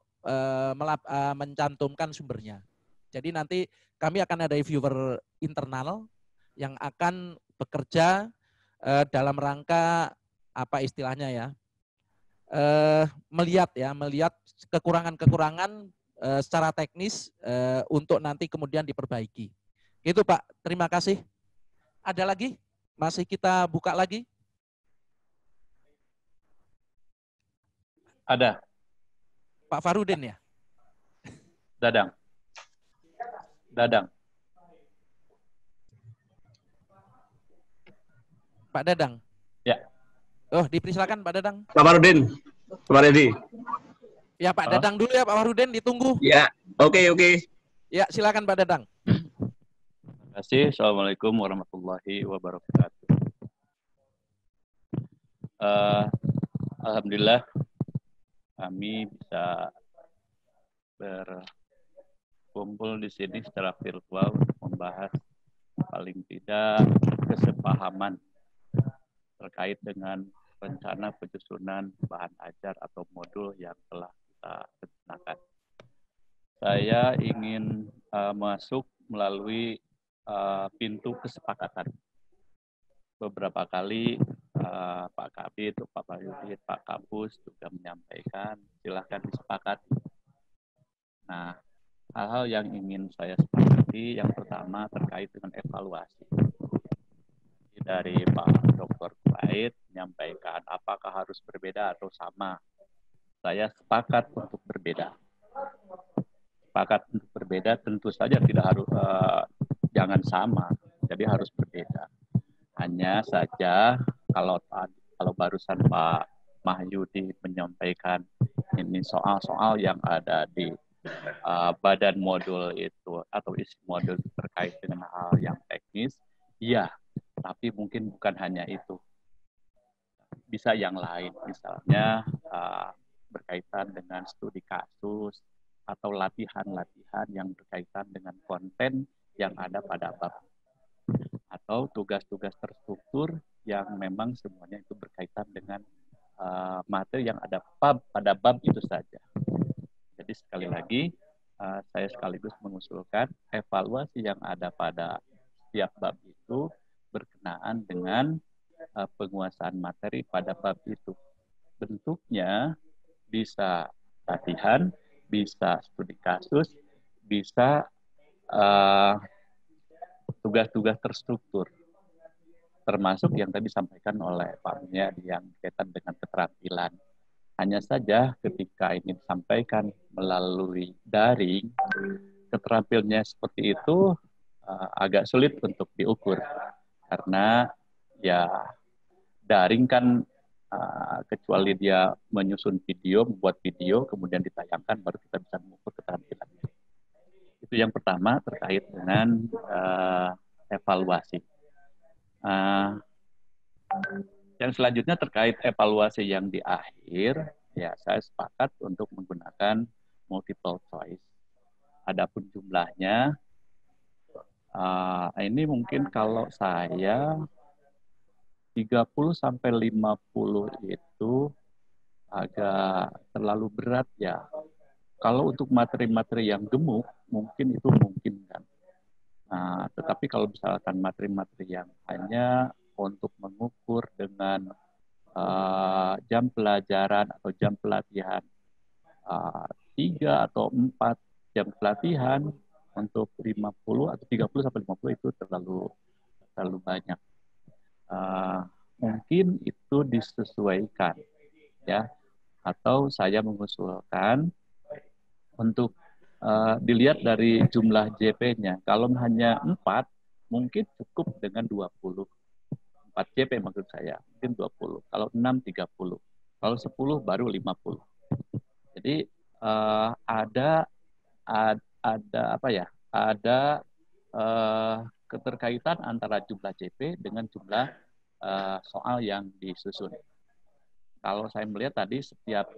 mencantumkan sumbernya. Jadi nanti kami akan ada reviewer internal yang akan bekerja dalam rangka apa istilahnya ya, melihat kekurangan-kekurangan secara teknis untuk nanti kemudian diperbaiki. Itu Pak, terima kasih. Ada lagi? Masih kita buka lagi? Ada. Pak Farudin ya? Dadang. Pak Dadang? Ya. Oh, dipersilakan Pak Dadang. Pak Farudin, Pak Redi. Ya Pak Dadang dulu ya Pak Farudin, ditunggu. Ya, oke. Ya, silakan Pak Dadang. Terima kasih. Assalamualaikum warahmatullahi wabarakatuh. Alhamdulillah kami bisa berkumpul di sini secara virtual untuk membahas paling tidak kesepahaman terkait dengan rencana penyusunan bahan ajar atau modul yang telah kita rencanakan. Saya ingin masuk melalui pintu kesepakatan. Beberapa kali Pak Kabid, Pak Bayudin, Pak Kampus juga menyampaikan silahkan disepakati. Nah, hal-hal yang ingin saya sepakati yang pertama terkait dengan evaluasi. Dari Pak Dr. Kuwait menyampaikan apakah harus berbeda atau sama. Saya sepakat untuk berbeda. Sepakat untuk berbeda tentu saja tidak harus jangan sama, jadi harus berbeda. Hanya saja kalau barusan Pak Mahyudi menyampaikan ini soal-soal yang ada di badan modul itu atau isi modul terkait dengan hal yang teknis, iya. Tapi mungkin bukan hanya itu. Bisa yang lain, misalnya berkaitan dengan studi kasus atau latihan-latihan yang berkaitan dengan konten yang ada pada bab. Atau tugas-tugas terstruktur yang memang semuanya itu berkaitan dengan materi yang ada pada bab itu saja. Jadi sekali lagi, saya sekaligus mengusulkan evaluasi yang ada pada setiap bab itu berkenaan dengan penguasaan materi pada bab itu. Bentuknya bisa latihan, bisa studi kasus, bisa tugas-tugas terstruktur. Termasuk yang tadi disampaikan oleh Pak Mulyadi yang berkaitan dengan keterampilan. Hanya saja ketika ini disampaikan melalui daring, keterampilannya seperti itu agak sulit untuk diukur. Karena ya daring kan kecuali dia menyusun video, membuat video, kemudian ditayangkan, baru kita bisa mengukur keterampilannya. Itu yang pertama terkait dengan evaluasi. Yang selanjutnya terkait evaluasi yang di akhir, ya saya sepakat untuk menggunakan multiple choice. Adapun jumlahnya, ini mungkin kalau saya 30 sampai 50 itu agak terlalu berat ya. Kalau untuk materi-materi yang gemuk, mungkin itu memungkinkan. Tetapi kalau misalkan materi-materi yang hanya untuk mengukur dengan jam pelajaran atau jam pelatihan 3 atau 4 jam pelatihan untuk 50 atau 30 sampai 50 itu terlalu banyak. Mungkin itu disesuaikan ya, atau saya mengusulkan untuk dilihat dari jumlah JP-nya. Kalau hanya 4, mungkin cukup dengan 20. 4 JP maksud saya, mungkin 20. Kalau 6, 30. Kalau 10 baru 50. Jadi ada keterkaitan antara jumlah JP dengan jumlah soal yang disusun. Kalau saya melihat tadi setiap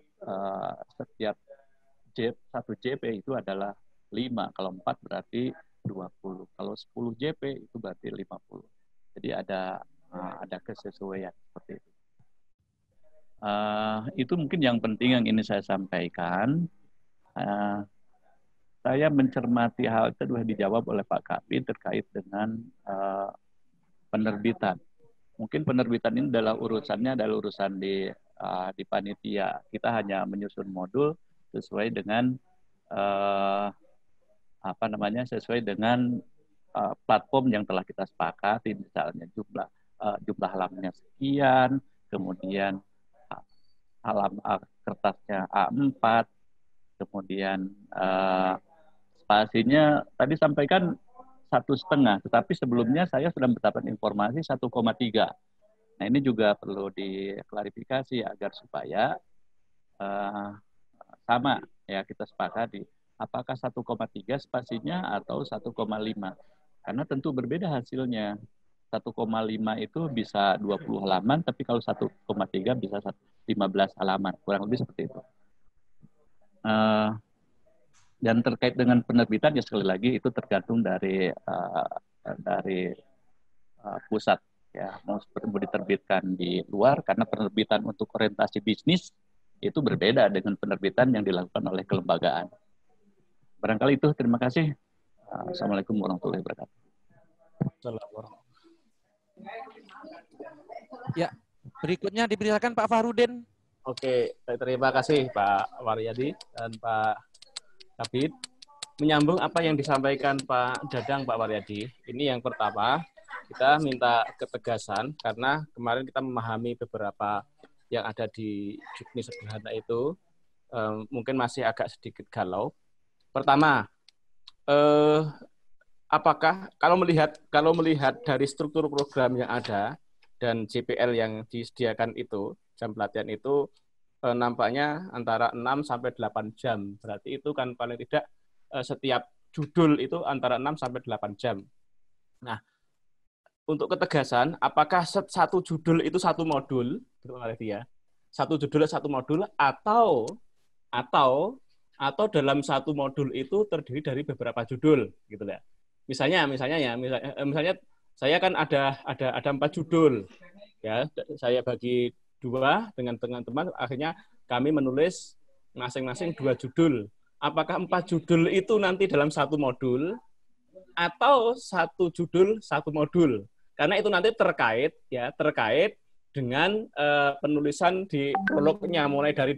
satu JP itu adalah 5. Kalau 4 berarti 20. Kalau 10 JP itu berarti 50. Jadi ada kesesuaian seperti itu. Itu mungkin yang penting yang ini saya sampaikan. Saya mencermati hal itu sudah dijawab oleh Pak Kabid terkait dengan penerbitan. Mungkin penerbitan ini adalah urusan di panitia. Kita hanya menyusun modul sesuai dengan sesuai dengan platform yang telah kita sepakati, misalnya jumlah halamannya sekian, kemudian kertasnya A4, kemudian spasinya tadi sampaikan 1,5, tetapi sebelumnya saya sudah mendapatkan informasi 1,3. Nah ini juga perlu diklarifikasi agar supaya sama ya, kita sepakati apakah 1,3 spasinya atau 1,5, karena tentu berbeda hasilnya. 1,5 itu bisa 20 halaman, tapi kalau 1,3 bisa 15 halaman, kurang lebih seperti itu. Dan terkait dengan penerbitan ya sekali lagi itu tergantung dari pusat ya, mau diterbitkan di luar, karena penerbitan untuk orientasi bisnis itu berbeda dengan penerbitan yang dilakukan oleh kelembagaan. Barangkali itu, terima kasih. Assalamualaikum warahmatullahi wabarakatuh. Ya, berikutnya dipersilakan Pak Farudin. Oke, terima kasih Pak Waryadi dan Pak Kabid. Menyambung apa yang disampaikan Pak Dadang, Pak Waryadi, ini yang pertama, kita minta ketegasan karena kemarin kita memahami beberapa yang ada di Juknis sederhana itu mungkin masih agak sedikit galau. Pertama, apakah kalau melihat dari struktur program yang ada dan JPL yang disediakan itu, jam pelatihan itu nampaknya antara 6 sampai 8 jam. Berarti itu kan paling tidak setiap judul itu antara 6 sampai 8 jam. Nah, untuk ketegasan, apakah satu judul itu satu modul, satu judul satu modul, atau dalam satu modul itu terdiri dari beberapa judul, gitu ya. Misalnya saya kan ada 4 judul, ya. Saya bagi 2 dengan teman-teman, akhirnya kami menulis masing-masing 2 judul. Apakah 4 judul itu nanti dalam satu modul, atau satu judul satu modul? Karena itu nanti terkait dengan penulisan di prolognya, mulai dari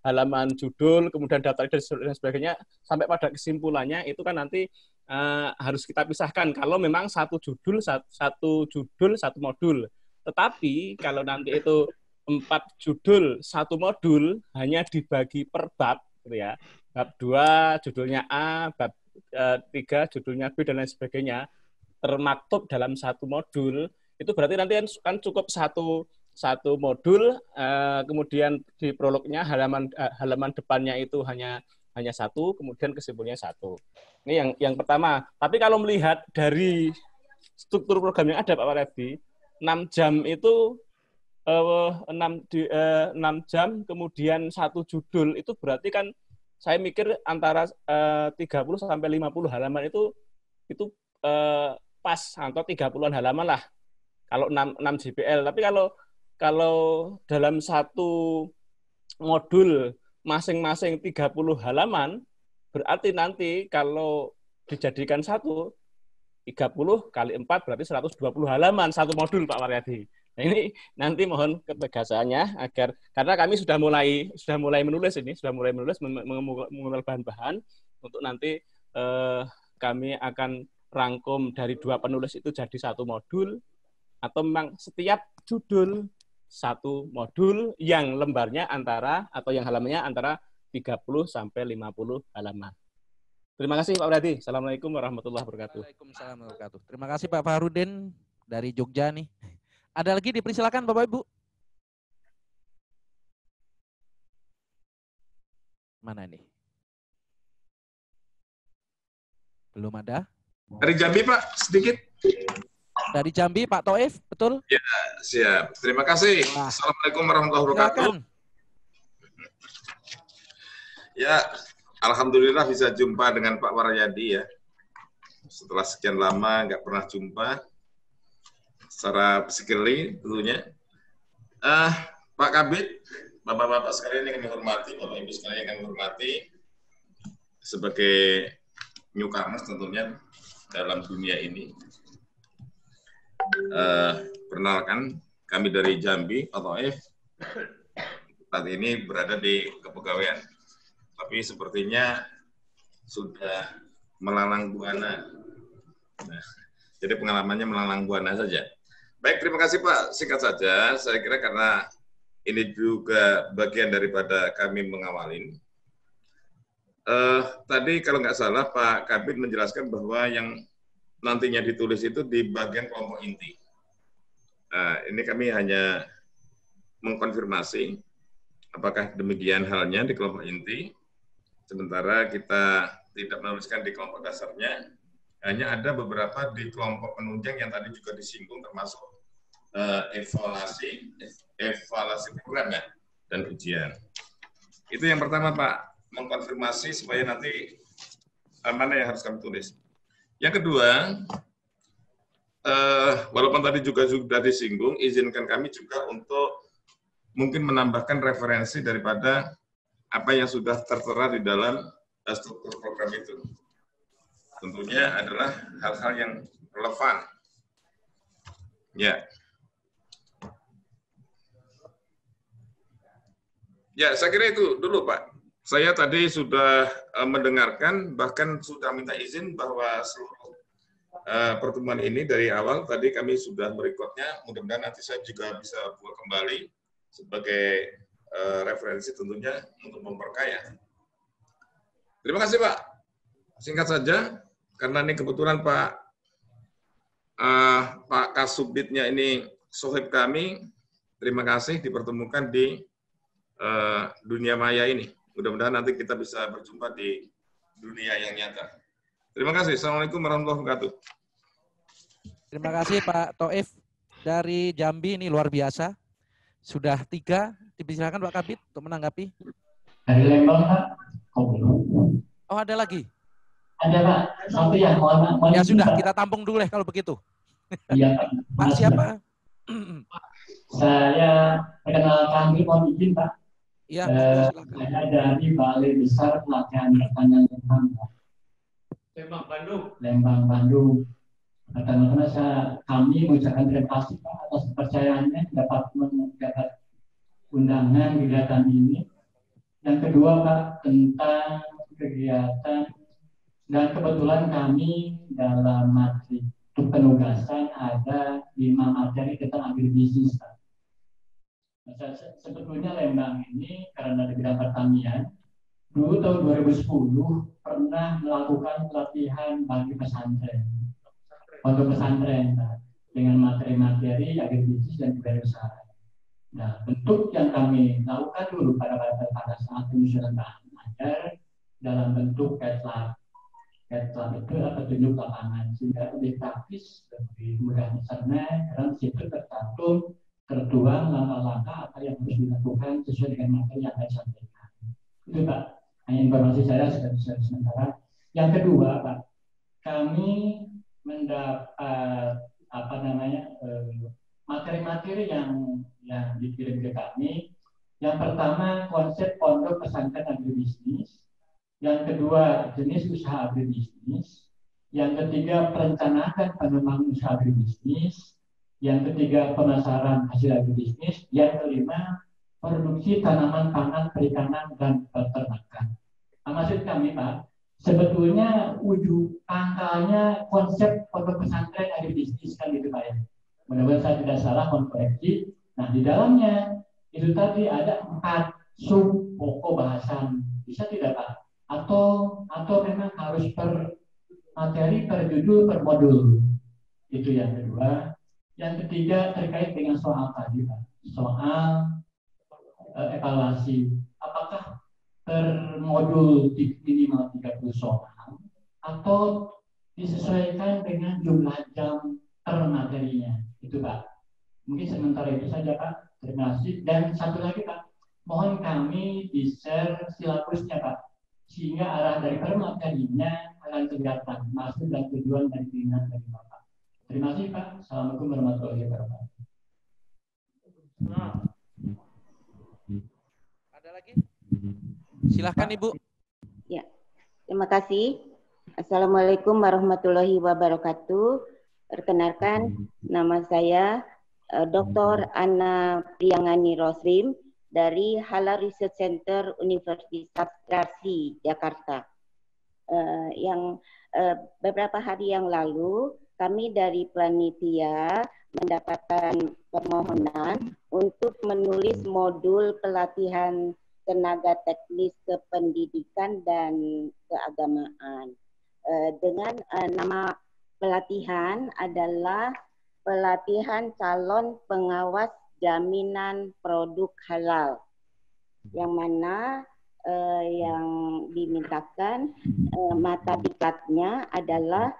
halaman judul, kemudian data dan sebagainya, sampai pada kesimpulannya itu kan nanti harus kita pisahkan kalau memang satu judul satu modul. Tetapi kalau nanti itu 4 judul satu modul hanya dibagi per bab, gitu ya. Bab 2 judulnya A, bab 3 judulnya B dan lain sebagainya, termaktub dalam satu modul, itu berarti nanti kan cukup satu modul, kemudian di prolognya halaman depannya itu hanya hanya satu, kemudian kesimpulannya satu. Ini yang pertama. Tapi kalau melihat dari struktur program yang ada Pak Waredi, 6 jam itu 6 jam kemudian 1 judul itu berarti kan saya mikir antara 30 sampai 50 halaman itu pas atau 30-an halaman lah kalau 6 JPL. Tapi kalau dalam satu modul masing-masing 30 halaman, berarti nanti kalau dijadikan 30 kali 4 berarti 120 halaman satu modul Pak Waryadi. Nah, ini nanti mohon ketegasannya agar karena kami sudah mulai menulis mengumpulkan bahan-bahan untuk nanti kami akan rangkum dari 2 penulis itu jadi satu modul atau memang setiap judul satu modul yang lembarnya yang halamannya antara 30 sampai 50 halaman. Terima kasih Pak Waryadi. Assalamualaikum warahmatullahi wabarakatuh. Waalaikumsalam warahmatullahi wabarakatuh. Terima kasih Pak Fahrudin dari Jogja nih. Ada lagi dipersilakan Bapak Ibu. Mana ini? Belum ada? Dari Jambi Pak, sedikit. Dari Jambi, Pak Toif, betul? Ya, siap. Terima kasih. Assalamualaikum warahmatullahi wabarakatuh. Ya, alhamdulillah bisa jumpa dengan Pak Waryadi ya. Setelah sekian lama nggak pernah jumpa secara physically tentunya. Pak Kabid, Bapak-bapak sekalian yang kami hormati, Bapak Ibu sekalian yang kami hormati, sebagai newcomers tentunya dalam dunia ini. Perkenalkan, kami dari Jambi, atau saat ini berada di kepegawaian. Tapi sepertinya sudah melalang buana. Nah, jadi pengalamannya melalang buana saja. Baik, terima kasih Pak. Singkat saja, saya kira karena ini juga bagian daripada kami mengawalin. Tadi kalau nggak salah Pak Kabid menjelaskan bahwa yang nantinya ditulis itu di bagian kelompok inti. Nah, ini kami hanya mengkonfirmasi apakah demikian halnya di kelompok inti, sementara kita tidak menuliskan di kelompok dasarnya, hanya ada beberapa di kelompok penunjang yang tadi juga disinggung, termasuk evaluasi program ya, dan ujian. Itu yang pertama Pak, mengkonfirmasi supaya nanti mana yang harus kami tulis. Yang kedua, walaupun tadi juga sudah disinggung, izinkan kami juga untuk mungkin menambahkan referensi daripada apa yang sudah tertera di dalam struktur program itu. Tentunya adalah hal-hal yang relevan. Ya. Ya, saya kira itu dulu Pak. Saya tadi sudah mendengarkan, bahkan sudah minta izin bahwa seluruh pertemuan ini dari awal tadi kami sudah merekodnya. Mudah-mudahan nanti saya juga bisa buat kembali sebagai referensi tentunya untuk memperkaya. Terima kasih Pak. Singkat saja, karena ini kebetulan Pak Kasubditnya ini sohib kami. Terima kasih dipertemukan di dunia maya ini. Mudah-mudahan nanti kita bisa berjumpa di dunia yang nyata. Terima kasih. Assalamualaikum warahmatullahi wabarakatuh. Terima kasih Pak Toif dari Jambi, ini luar biasa. Sudah 3, dipersilakan Pak Kabid untuk menanggapi. Dari Lembang Pak. Oh ada lagi? Ada Pak, satu ya. Ya sudah, kita tampung dulu kalau begitu. Iya Pak. Pak siapa? Saya perkenalkan diri, mohon izin Pak. Iya, saya dari Balai Besar Pelatihan Pertanian Lembang. Lembang, Bandung. Lembang, Bandung. Pertama-tama kami mengucapkan terima kasih Pak atas kepercayaannya dapat mendapat undangan kegiatan ini. Yang kedua Pak, tentang kegiatan dan kebetulan kami dalam materi penugasan ada 5 materi tentang agribisnis Pak. Sebetulnya Lembang ini karena di bidang pertanian, dulu tahun 2010 pernah melakukan pelatihan bagi pesantren, untuk pesantren dengan materi-materi agribisnis dan kewirausahaan. Nah, bentuk yang kami lakukan dulu pada saat penyusunan bahan ajar dalam bentuk CAT-lab. CAT-lab itu adalah petunjuk lapangan sehingga lebih praktis, lebih mudah dicerna karena di situ tertuang langkah-langkah apa yang harus dilakukan sesuai dengan materi yang saya sampaikan. Itu Pak, hanya informasi saya sementara. Yang kedua Pak, kami mendapat materi-materi yang dikirim ke kami. Yang pertama konsep pondok pesantren agribisnis, yang kedua jenis usaha agribisnis, yang ketiga perencanaan pengembangan usaha agribisnis, yang ketiga pemasaran hasil agribisnis, yang kelima produksi tanaman pangan, perikanan dan peternakan. Maksud kami Pak, sebetulnya ujung pangkalnya konsep pondok pesantren agribisnis kan gitu Pak ya. Mudah-mudahan saya tidak salah, mohon koreksi. Nah di dalamnya itu tadi ada 4 sub pokok bahasan, bisa tidak Pak? Atau memang harus per materi, per judul, per modul? Itu yang kedua. Yang ketiga terkait dengan soal tadi Pak, soal evaluasi. Apakah per modul minimal 30 soal atau disesuaikan dengan jumlah jam per materinya? Itu Pak. Mungkin sementara itu saja Pak. Terima kasih. Dan satu lagi Pak, mohon kami di-share silabusnya Pak, sehingga arah dari per materinya akan kelihatan maksud dan tujuan dan keinginan dari Bapak. Terima kasih Pak. Assalamualaikum warahmatullahi wabarakatuh. Ada lagi? Silahkan Ibu. Ya, terima kasih. Assalamualaikum warahmatullahi wabarakatuh. Perkenalkan, nama saya Dr. Anna Priyangani Rosrim dari Halal Research Center Universitas Garsi, Jakarta. Beberapa hari yang lalu kami dari panitia mendapatkan permohonan untuk menulis modul pelatihan tenaga teknis kependidikan dan keagamaan. Dengan nama pelatihan adalah pelatihan calon pengawas jaminan produk halal, yang mana yang dimintakan mata diklatnya adalah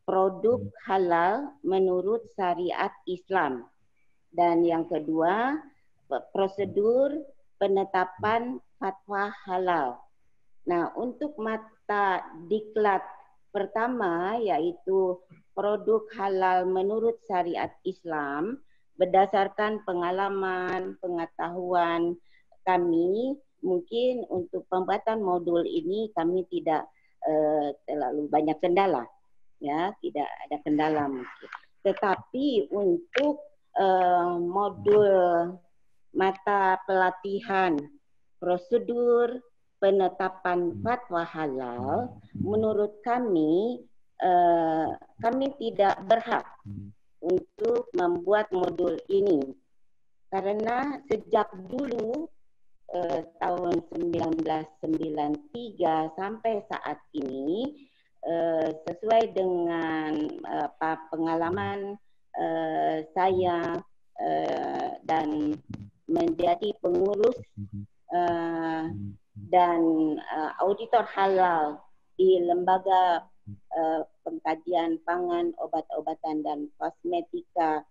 produk halal menurut syariat Islam. Dan yang kedua, prosedur penetapan fatwa halal. Nah, untuk mata diklat pertama yaitu produk halal menurut syariat Islam, berdasarkan pengalaman, pengetahuan kami, mungkin untuk pembuatan modul ini kami tidak terlalu banyak kendala. Ya, tidak ada kendala mungkin. Tetapi untuk modul mata pelatihan prosedur penetapan fatwa halal, menurut kami kami tidak berhak untuk membuat modul ini karena sejak dulu tahun 1993 sampai saat ini sesuai dengan pengalaman saya dan menjadi pengurus dan auditor halal di lembaga pengkajian pangan, obat-obatan dan kosmetika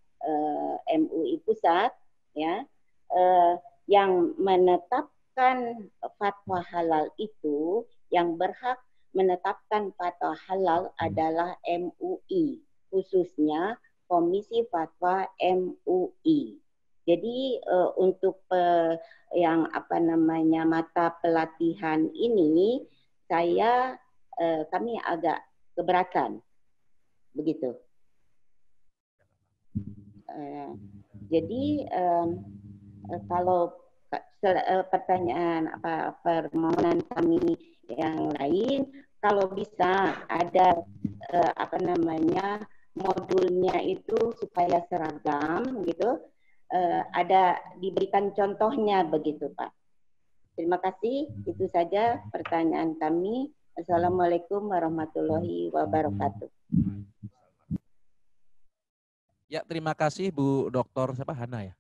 MUI Pusat, ya, yang menetapkan fatwa halal itu, yang berhak menetapkan fatwa halal adalah MUI, khususnya Komisi Fatwa MUI. Jadi untuk yang mata pelatihan ini kami agak keberatan, begitu. Jadi kalau pertanyaan permohonan kami yang lain, kalau bisa ada modulnya itu supaya seragam gitu, ada diberikan contohnya begitu Pak. Terima kasih, itu saja pertanyaan kami. Assalamualaikum warahmatullahi wabarakatuh. Ya, terima kasih Bu Dr. siapa, Hana ya?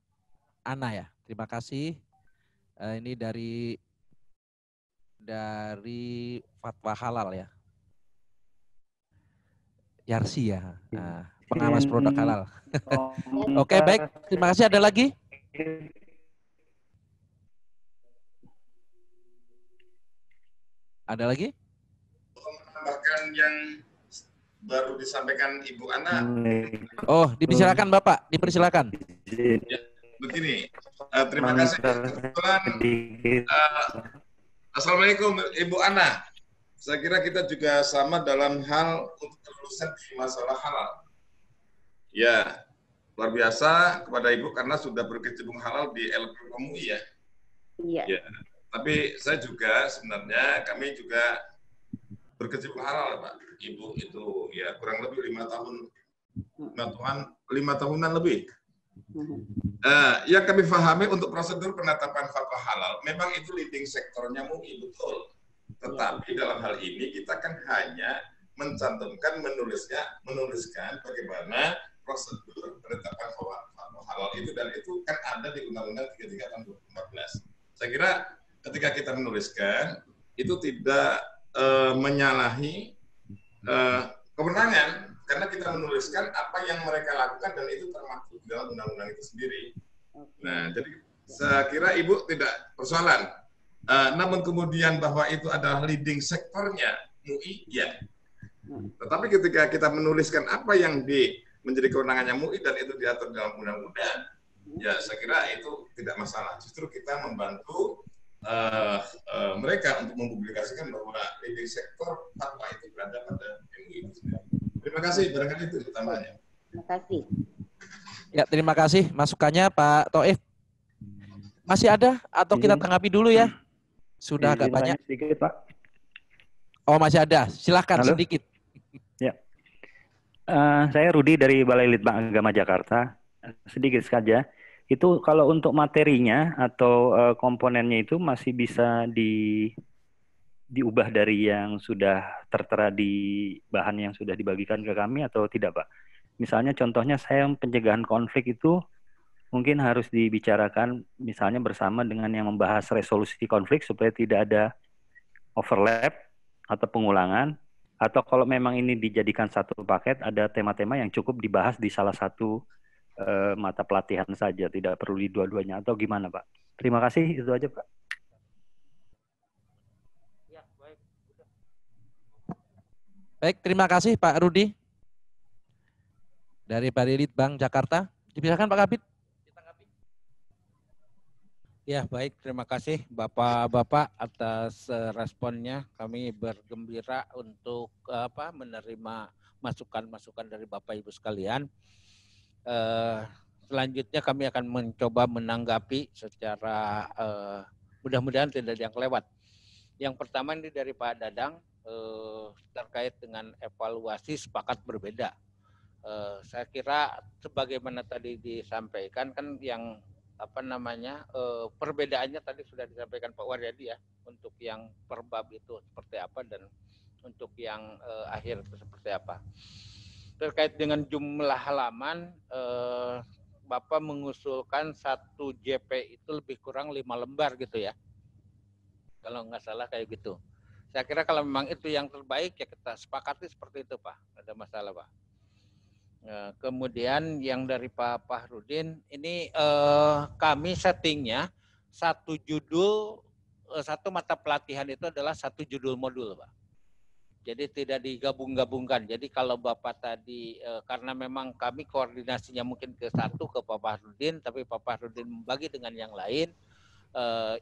Ana ya, terima kasih. Ini dari Fatwa Halal ya. Yarsi ya, nah, pengawas produk halal. Oke, baik. Terima kasih. Ada lagi? Ada lagi? Menambahkan yang baru disampaikan Ibu Ana. Oh, dipersilakan Bapak, dipersilakan. Ya, begini. Terima kasih. Assalamualaikum Ibu Ana. Saya kira kita juga sama dalam hal untuk kelulusan di masalah halal. Ya, luar biasa kepada Ibu karena sudah berkecimpung halal di LPM MUI ya. Iya. Ya. Tapi saya juga sebenarnya kami juga berkecimpung halal Pak. Ibu itu ya kurang lebih 5 tahunan lebih. Yang kami pahami untuk prosedur penetapan fatwa halal, memang itu leading sektornya MUI betul. Tetapi dalam hal ini kita kan hanya mencantumkan menuliskan bagaimana prosedur penetapan fatwa halal itu, dan itu kan ada di Undang-Undang 33 tahun 2014. Saya kira ketika kita menuliskan itu tidak menyalahi kewenangan, karena kita menuliskan apa yang mereka lakukan dan itu termaktub dalam undang-undang itu sendiri. Nah, jadi saya kira Ibu tidak persoalan. Namun kemudian bahwa itu adalah leading sektornya MUI, ya. Tetapi ketika kita menuliskan apa yang menjadi kewenangannya MUI dan itu diatur dalam undang-undang, ya saya kira itu tidak masalah. Justru kita membantu mereka untuk mempublikasikan bahwa leading sektor fatwa itu berada pada MUI itu sendiri. Terima kasih, barangkali itu utamanya. Terima kasih. Ya, terima kasih masukannya Pak Toif. Masih ada atau kita tanggapi dulu ya? Sudah agak banyak. Sedikit, Pak. Oh, masih ada. Silahkan. Halo? Sedikit. Ya. Saya Rudi dari Balai Litbang Agama Jakarta. Sedikit saja. Itu kalau untuk materinya atau komponennya itu masih bisa diubah dari yang sudah tertera di bahan yang sudah dibagikan ke kami atau tidak, Pak? Misalnya contohnya saya pencegahan konflik itu mungkin harus dibicarakan misalnya bersama dengan yang membahas resolusi konflik supaya tidak ada overlap atau pengulangan, atau kalau memang ini dijadikan satu paket ada tema-tema yang cukup dibahas di salah satu mata pelatihan saja, tidak perlu di dua-duanya, atau gimana Pak? Terima kasih, itu aja Pak. Baik, terima kasih Pak Rudi dari Balai Litbang Jakarta. Dipersilakan Pak Kabid. Ya, baik. Terima kasih Bapak-Bapak atas responnya. Kami bergembira untuk menerima masukan-masukan dari Bapak Ibu sekalian. Selanjutnya kami akan mencoba menanggapi secara mudah-mudahan tidak ada yang kelewat. Yang pertama ini dari Pak Dadang terkait dengan evaluasi sepakat berbeda. Saya kira sebagaimana tadi disampaikan kan yang perbedaannya tadi sudah disampaikan Pak Waryadi ya, untuk yang per bab itu seperti apa dan untuk yang akhir itu seperti apa. Terkait dengan jumlah halaman, Bapak mengusulkan 1 JP itu lebih kurang 5 lembar gitu ya, kalau nggak salah kayak gitu. Saya kira kalau memang itu yang terbaik ya kita sepakati seperti itu Pak, nggak ada masalah Pak. Kemudian yang dari Pak Fahrudin, ini kami settingnya satu judul, satu mata pelatihan itu adalah 1 judul modul Pak. Jadi tidak digabung-gabungkan. Jadi kalau Bapak tadi, karena memang kami koordinasinya mungkin ke satu ke Pak Fahrudin, tapi Pak Fahrudin membagi dengan yang lain,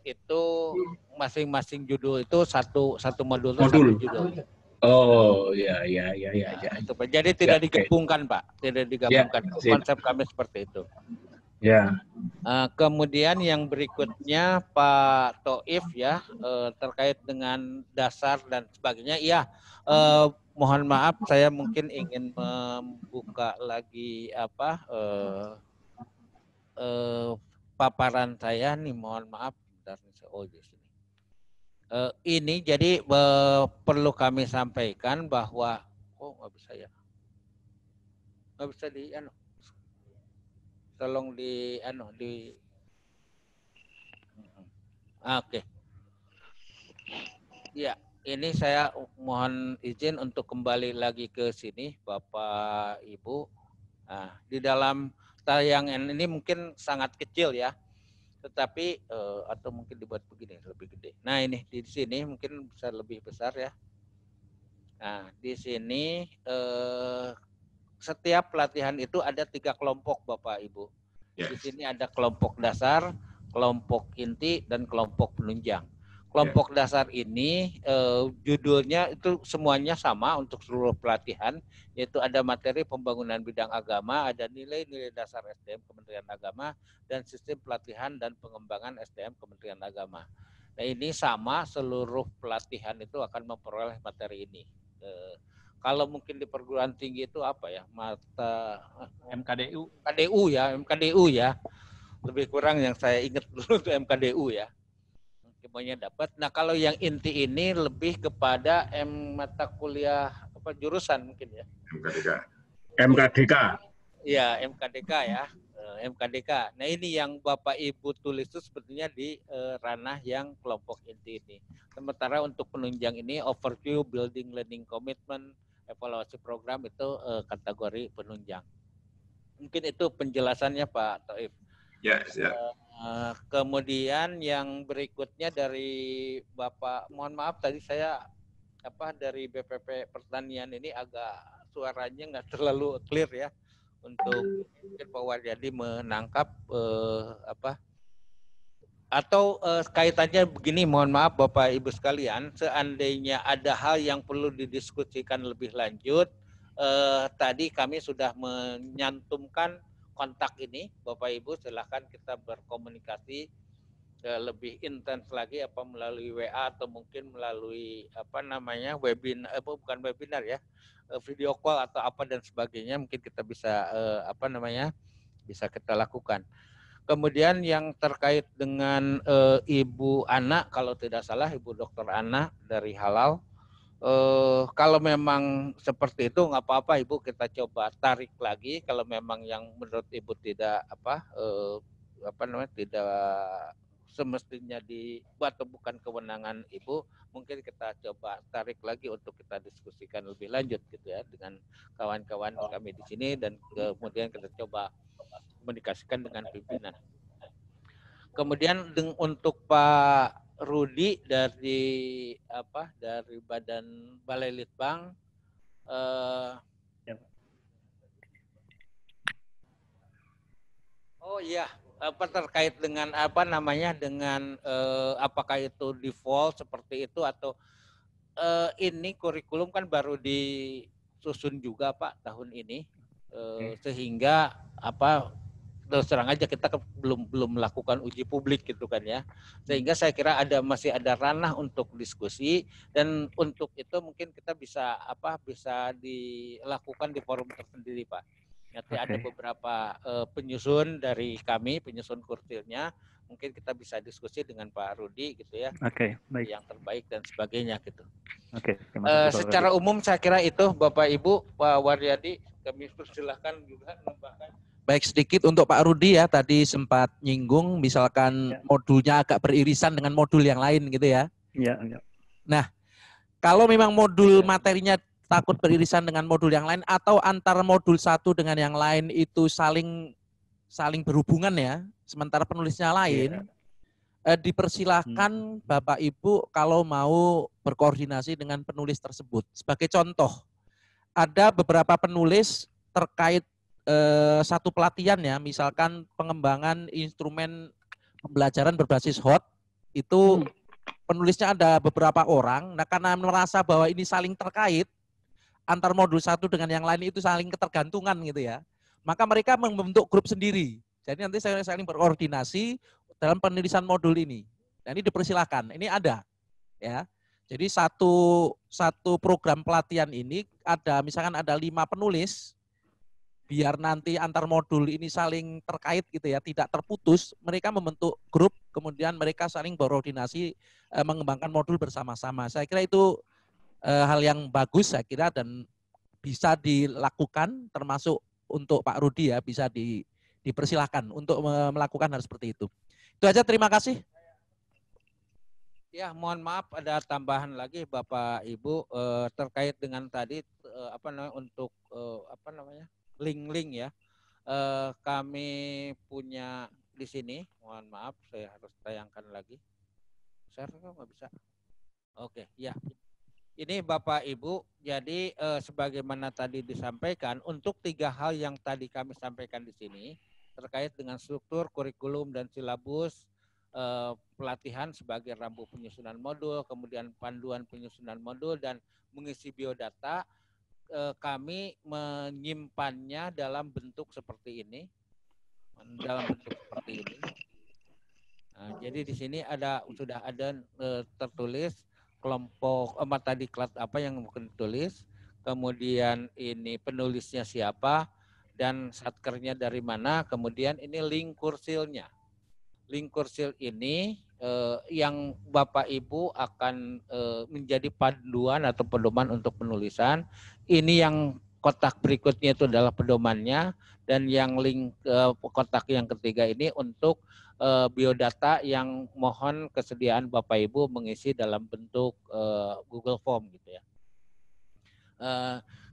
itu masing-masing judul itu satu modul. Satu judul. Oh, ya. Itu, Pak. Jadi tidak digabungkan, Pak. Tidak digabungkan. Ya, konsep kami seperti itu. Ya. Kemudian yang berikutnya Pak Toif ya, terkait dengan dasar dan sebagainya. Iya, mohon maaf saya mungkin ingin membuka lagi paparan saya nih, mohon maaf. Oh, di sini. Ini jadi perlu kami sampaikan bahwa nggak bisa ya, nggak bisa di tolong oke. Ya, ini saya mohon izin untuk kembali lagi ke sini, Bapak Ibu. Nah, di dalam tayangan ini mungkin sangat kecil ya, tetapi atau mungkin dibuat begini lebih gede. Nah, ini di sini mungkin bisa lebih besar ya. Nah, di sini setiap pelatihan itu ada 3 kelompok, Bapak Ibu. Di sini ada kelompok dasar, kelompok inti, dan kelompok penunjang. Kelompok dasar ini judulnya itu semuanya sama untuk seluruh pelatihan, yaitu ada materi pembangunan bidang agama, ada nilai-nilai dasar SDM Kementerian Agama, dan sistem pelatihan dan pengembangan SDM Kementerian Agama. Nah, ini sama, seluruh pelatihan itu akan memperoleh materi ini. Kalau mungkin di perguruan tinggi itu apa ya, mata MKDU ya, lebih kurang yang saya ingat dulu itu MKDU ya. Semuanya dapat. Nah, kalau yang inti ini lebih kepada mata kuliah apa jurusan mungkin ya. MKDK. Iya, MKDK ya. MKDK. Nah, ini yang Bapak Ibu tulis itu sebetulnya di ranah yang kelompok inti ini. Sementara untuk penunjang ini overview, building learning commitment, evaluasi program itu kategori penunjang. Mungkin itu penjelasannya Pak Taif. Ya, siap. Kemudian yang berikutnya dari Bapak, mohon maaf tadi saya dari BPP Pertanian ini agak suaranya nggak terlalu clear ya, untuk mungkin Pak Waryadi menangkap atau kaitannya begini, mohon maaf Bapak Ibu sekalian, seandainya ada hal yang perlu didiskusikan lebih lanjut, tadi kami sudah menyantumkan kontak ini, Bapak Ibu silahkan kita berkomunikasi lebih intens lagi melalui WA atau mungkin melalui webinar, bukan webinar ya, video call atau apa dan sebagainya, mungkin kita bisa bisa kita lakukan. Kemudian yang terkait dengan Ibu Ana, kalau tidak salah Ibu Dr. Ana dari Halal. Kalau memang seperti itu nggak apa-apa Ibu, kita coba tarik lagi. Kalau memang yang menurut Ibu tidak tidak semestinya dibuat atau bukan kewenangan Ibu, mungkin kita coba tarik lagi untuk kita diskusikan lebih lanjut gitu ya dengan kawan-kawan kami di sini, dan kemudian kita coba komunikasikan dengan pimpinan. Kemudian untuk Pak Rudi dari Badan Balai Litbang, terkait dengan dengan apakah itu default seperti itu atau ini kurikulum kan baru disusun juga Pak tahun ini, sehingga terus terang aja kita belum melakukan uji publik gitu kan ya, sehingga saya kira masih ada ranah untuk diskusi, dan untuk itu mungkin kita bisa dilakukan di forum tersendiri Pak. Nanti ada beberapa penyusun dari kami, penyusun kursilnya, mungkin kita bisa diskusi dengan Pak Rudi gitu ya, baik. Yang terbaik dan sebagainya gitu. Secara umum saya kira itu Bapak Ibu, Pak Waryadi, kami persilahkan juga menambahkan. Baik, sedikit untuk Pak Rudi ya, tadi sempat nyinggung misalkan modulnya agak beririsan dengan modul yang lain gitu ya. Iya. Nah, kalau memang modul materinya takut beririsan dengan modul yang lain atau antar modul satu dengan yang lain itu saling berhubungan ya, sementara penulisnya lain, dipersilahkan Bapak Ibu kalau mau berkoordinasi dengan penulis tersebut. Sebagai contoh, ada beberapa penulis terkait satu pelatihan ya, misalkan pengembangan instrumen pembelajaran berbasis HOT, itu penulisnya ada beberapa orang. Nah, karena merasa bahwa ini saling terkait, antar modul satu dengan yang lain itu saling ketergantungan gitu ya, maka mereka membentuk grup sendiri. Jadi nanti saya saling berkoordinasi dalam penulisan modul ini. Nah, ini dipersilahkan, ini ada ya. Jadi satu program pelatihan ini ada misalkan ada 5 penulis, biar nanti antar modul ini saling terkait gitu ya, tidak terputus, mereka membentuk grup, kemudian mereka saling berkoordinasi mengembangkan modul bersama-sama. Saya kira itu hal yang bagus saya kira, dan bisa dilakukan, termasuk untuk Pak Rudi ya, bisa dipersilahkan untuk melakukan hal seperti itu. Itu aja, terima kasih. Ya, mohon maaf ada tambahan lagi Bapak Ibu terkait dengan tadi apa namanya untuk apa namanya link-link ya. Kami punya di sini, mohon maaf saya harus tayangkan lagi. Share nggak bisa? Oke, ya. Ini Bapak Ibu, jadi sebagaimana tadi disampaikan untuk 3 hal yang tadi kami sampaikan di sini terkait dengan struktur, kurikulum dan silabus, pelatihan sebagai rambu penyusunan modul, kemudian panduan penyusunan modul dan mengisi biodata, kami menyimpannya dalam bentuk seperti ini, Nah, jadi di sini sudah ada tertulis kelompok tadi kelas apa yang mungkin ditulis, kemudian ini penulisnya siapa dan satkernya dari mana, kemudian ini link kursilnya. Link kursil ini yang Bapak Ibu akan menjadi panduan atau pedoman untuk penulisan. Ini yang kotak berikutnya itu adalah pedomannya, dan yang link kotak yang ketiga ini untuk biodata yang mohon kesediaan Bapak Ibu mengisi dalam bentuk Google Form gitu ya.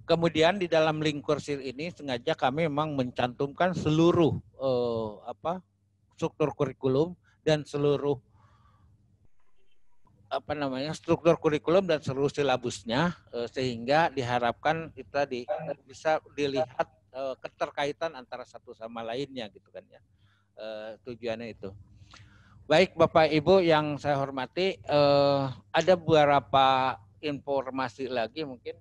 Kemudian di dalam link kursil ini sengaja kami memang mencantumkan seluruh struktur kurikulum dan seluruh struktur kurikulum dan seluruh silabusnya, sehingga diharapkan kita bisa dilihat keterkaitan antara satu sama lainnya gitu kan ya. Tujuannya itu. Baik Bapak Ibu yang saya hormati, ada beberapa informasi lagi mungkin.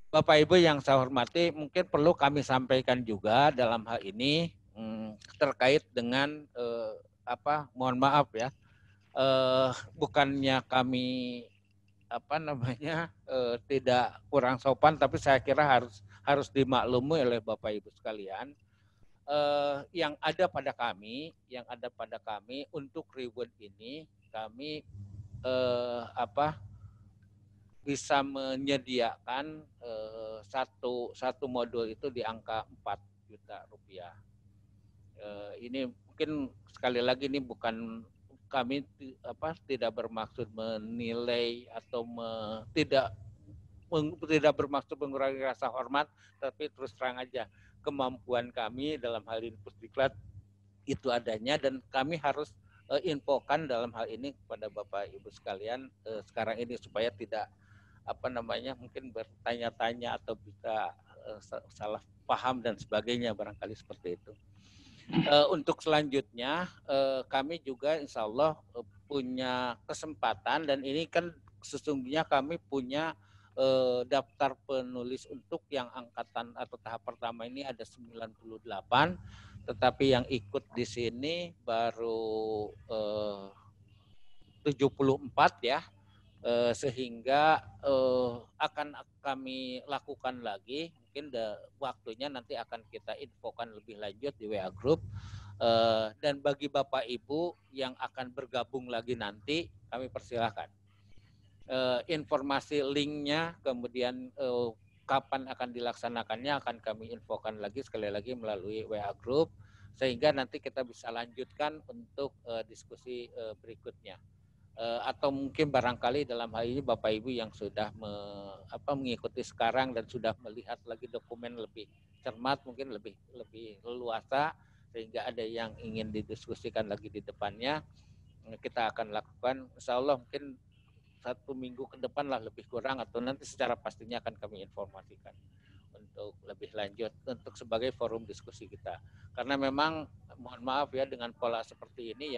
Bapak Ibu yang saya hormati, mungkin perlu kami sampaikan juga dalam hal ini terkait dengan mohon maaf ya, bukannya kami tidak kurang sopan, tapi saya kira harus dimaklumi oleh Bapak Ibu sekalian. Yang ada pada kami untuk reward ini, kami bisa menyediakan satu modul itu di angka 4 juta rupiah. Ini mungkin sekali lagi ini bukan kami tidak bermaksud menilai atau tidak bermaksud mengurangi rasa hormat, tapi terus terang aja kemampuan kami dalam hal ini Pusdiklat itu adanya, dan kami harus infokan dalam hal ini kepada Bapak Ibu sekalian sekarang ini supaya tidak mungkin bertanya-tanya atau bisa salah paham dan sebagainya, barangkali seperti itu. Untuk selanjutnya kami juga insya Allah punya kesempatan, dan ini kan sesungguhnya kami punya daftar penulis untuk yang angkatan atau tahap pertama ini ada 98, tetapi yang ikut di sini baru 74 ya. Sehingga akan kami lakukan lagi, mungkin waktunya nanti akan kita infokan lebih lanjut di WA Group, dan bagi Bapak Ibu yang akan bergabung lagi nanti kami persilahkan informasi linknya, kemudian kapan akan dilaksanakannya akan kami infokan lagi sekali lagi melalui WA Group, sehingga nanti kita bisa lanjutkan untuk diskusi berikutnya. Atau mungkin barangkali dalam hal ini Bapak Ibu yang sudah mengikuti sekarang dan sudah melihat lagi dokumen lebih cermat, mungkin lebih leluasa, sehingga ada yang ingin didiskusikan lagi di depannya, kita akan lakukan insya Allah mungkin 1 minggu ke depan lah lebih kurang, atau nanti secara pastinya akan kami informasikan untuk lebih lanjut untuk sebagai forum diskusi kita. Karena memang mohon maaf ya, dengan pola seperti ini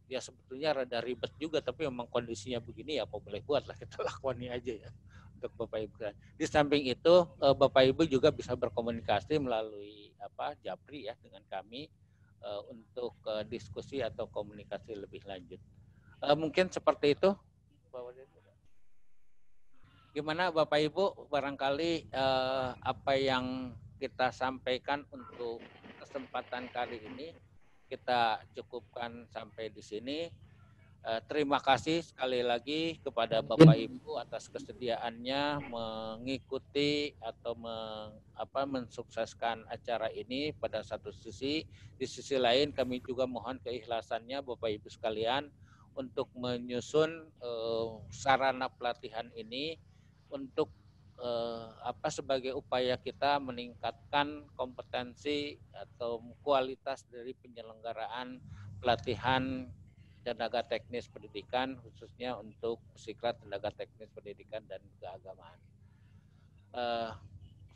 ya sebetulnya rada ribet juga, tapi memang kondisinya begini ya apa boleh buat lah, kita lakoni aja ya untuk Bapak Ibu. Di samping itu Bapak Ibu juga bisa berkomunikasi melalui Japri ya dengan kami untuk diskusi atau komunikasi lebih lanjut. Mungkin seperti itu. Gimana Bapak Ibu, barangkali apa yang kita sampaikan untuk kesempatan kali ini kita cukupkan sampai di sini. Terima kasih sekali lagi kepada Bapak Ibu atas kesediaannya mengikuti atau mensukseskan acara ini pada satu sisi. Di sisi lain kami juga mohon keikhlasannya Bapak Ibu sekalian untuk menyusun sarana pelatihan ini untuk sebagai upaya kita meningkatkan kompetensi atau kualitas dari penyelenggaraan pelatihan tenaga teknis pendidikan, khususnya untuk Puskiklat tenaga teknis pendidikan dan keagamaan.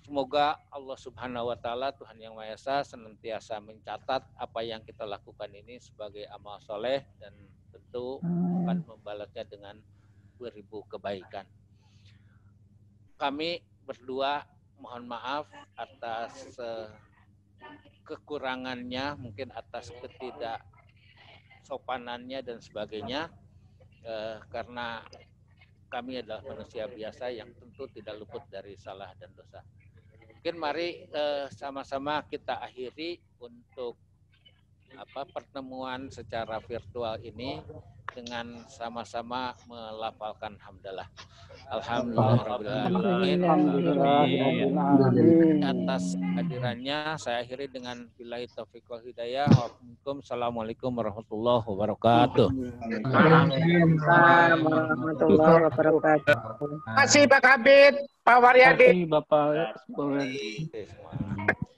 Semoga Allah Subhanahu wa Ta'ala, Tuhan Yang Maha Esa, senantiasa mencatat apa yang kita lakukan ini sebagai amal soleh dan tentu akan membalasnya dengan beribu kebaikan. Kami berdua mohon maaf atas kekurangannya, mungkin atas ketidaksopanannya dan sebagainya, karena kami adalah manusia biasa yang tentu tidak luput dari salah dan dosa. Mungkin mari sama-sama kita akhiri untuk pertemuan secara virtual ini dengan sama-sama melafalkan hamdalah. Alhamdulillahirrahmanirrahim. Atas hadirannya saya akhiri dengan billahi taufiq wal hidayah. Assalamualaikum warahmatullahi wabarakatuh. Waalaikumsalam warahmatullahi wabarakatuh. Terima kasih Pak Kabid, Pak Waryadi. Terima kasih Bapak.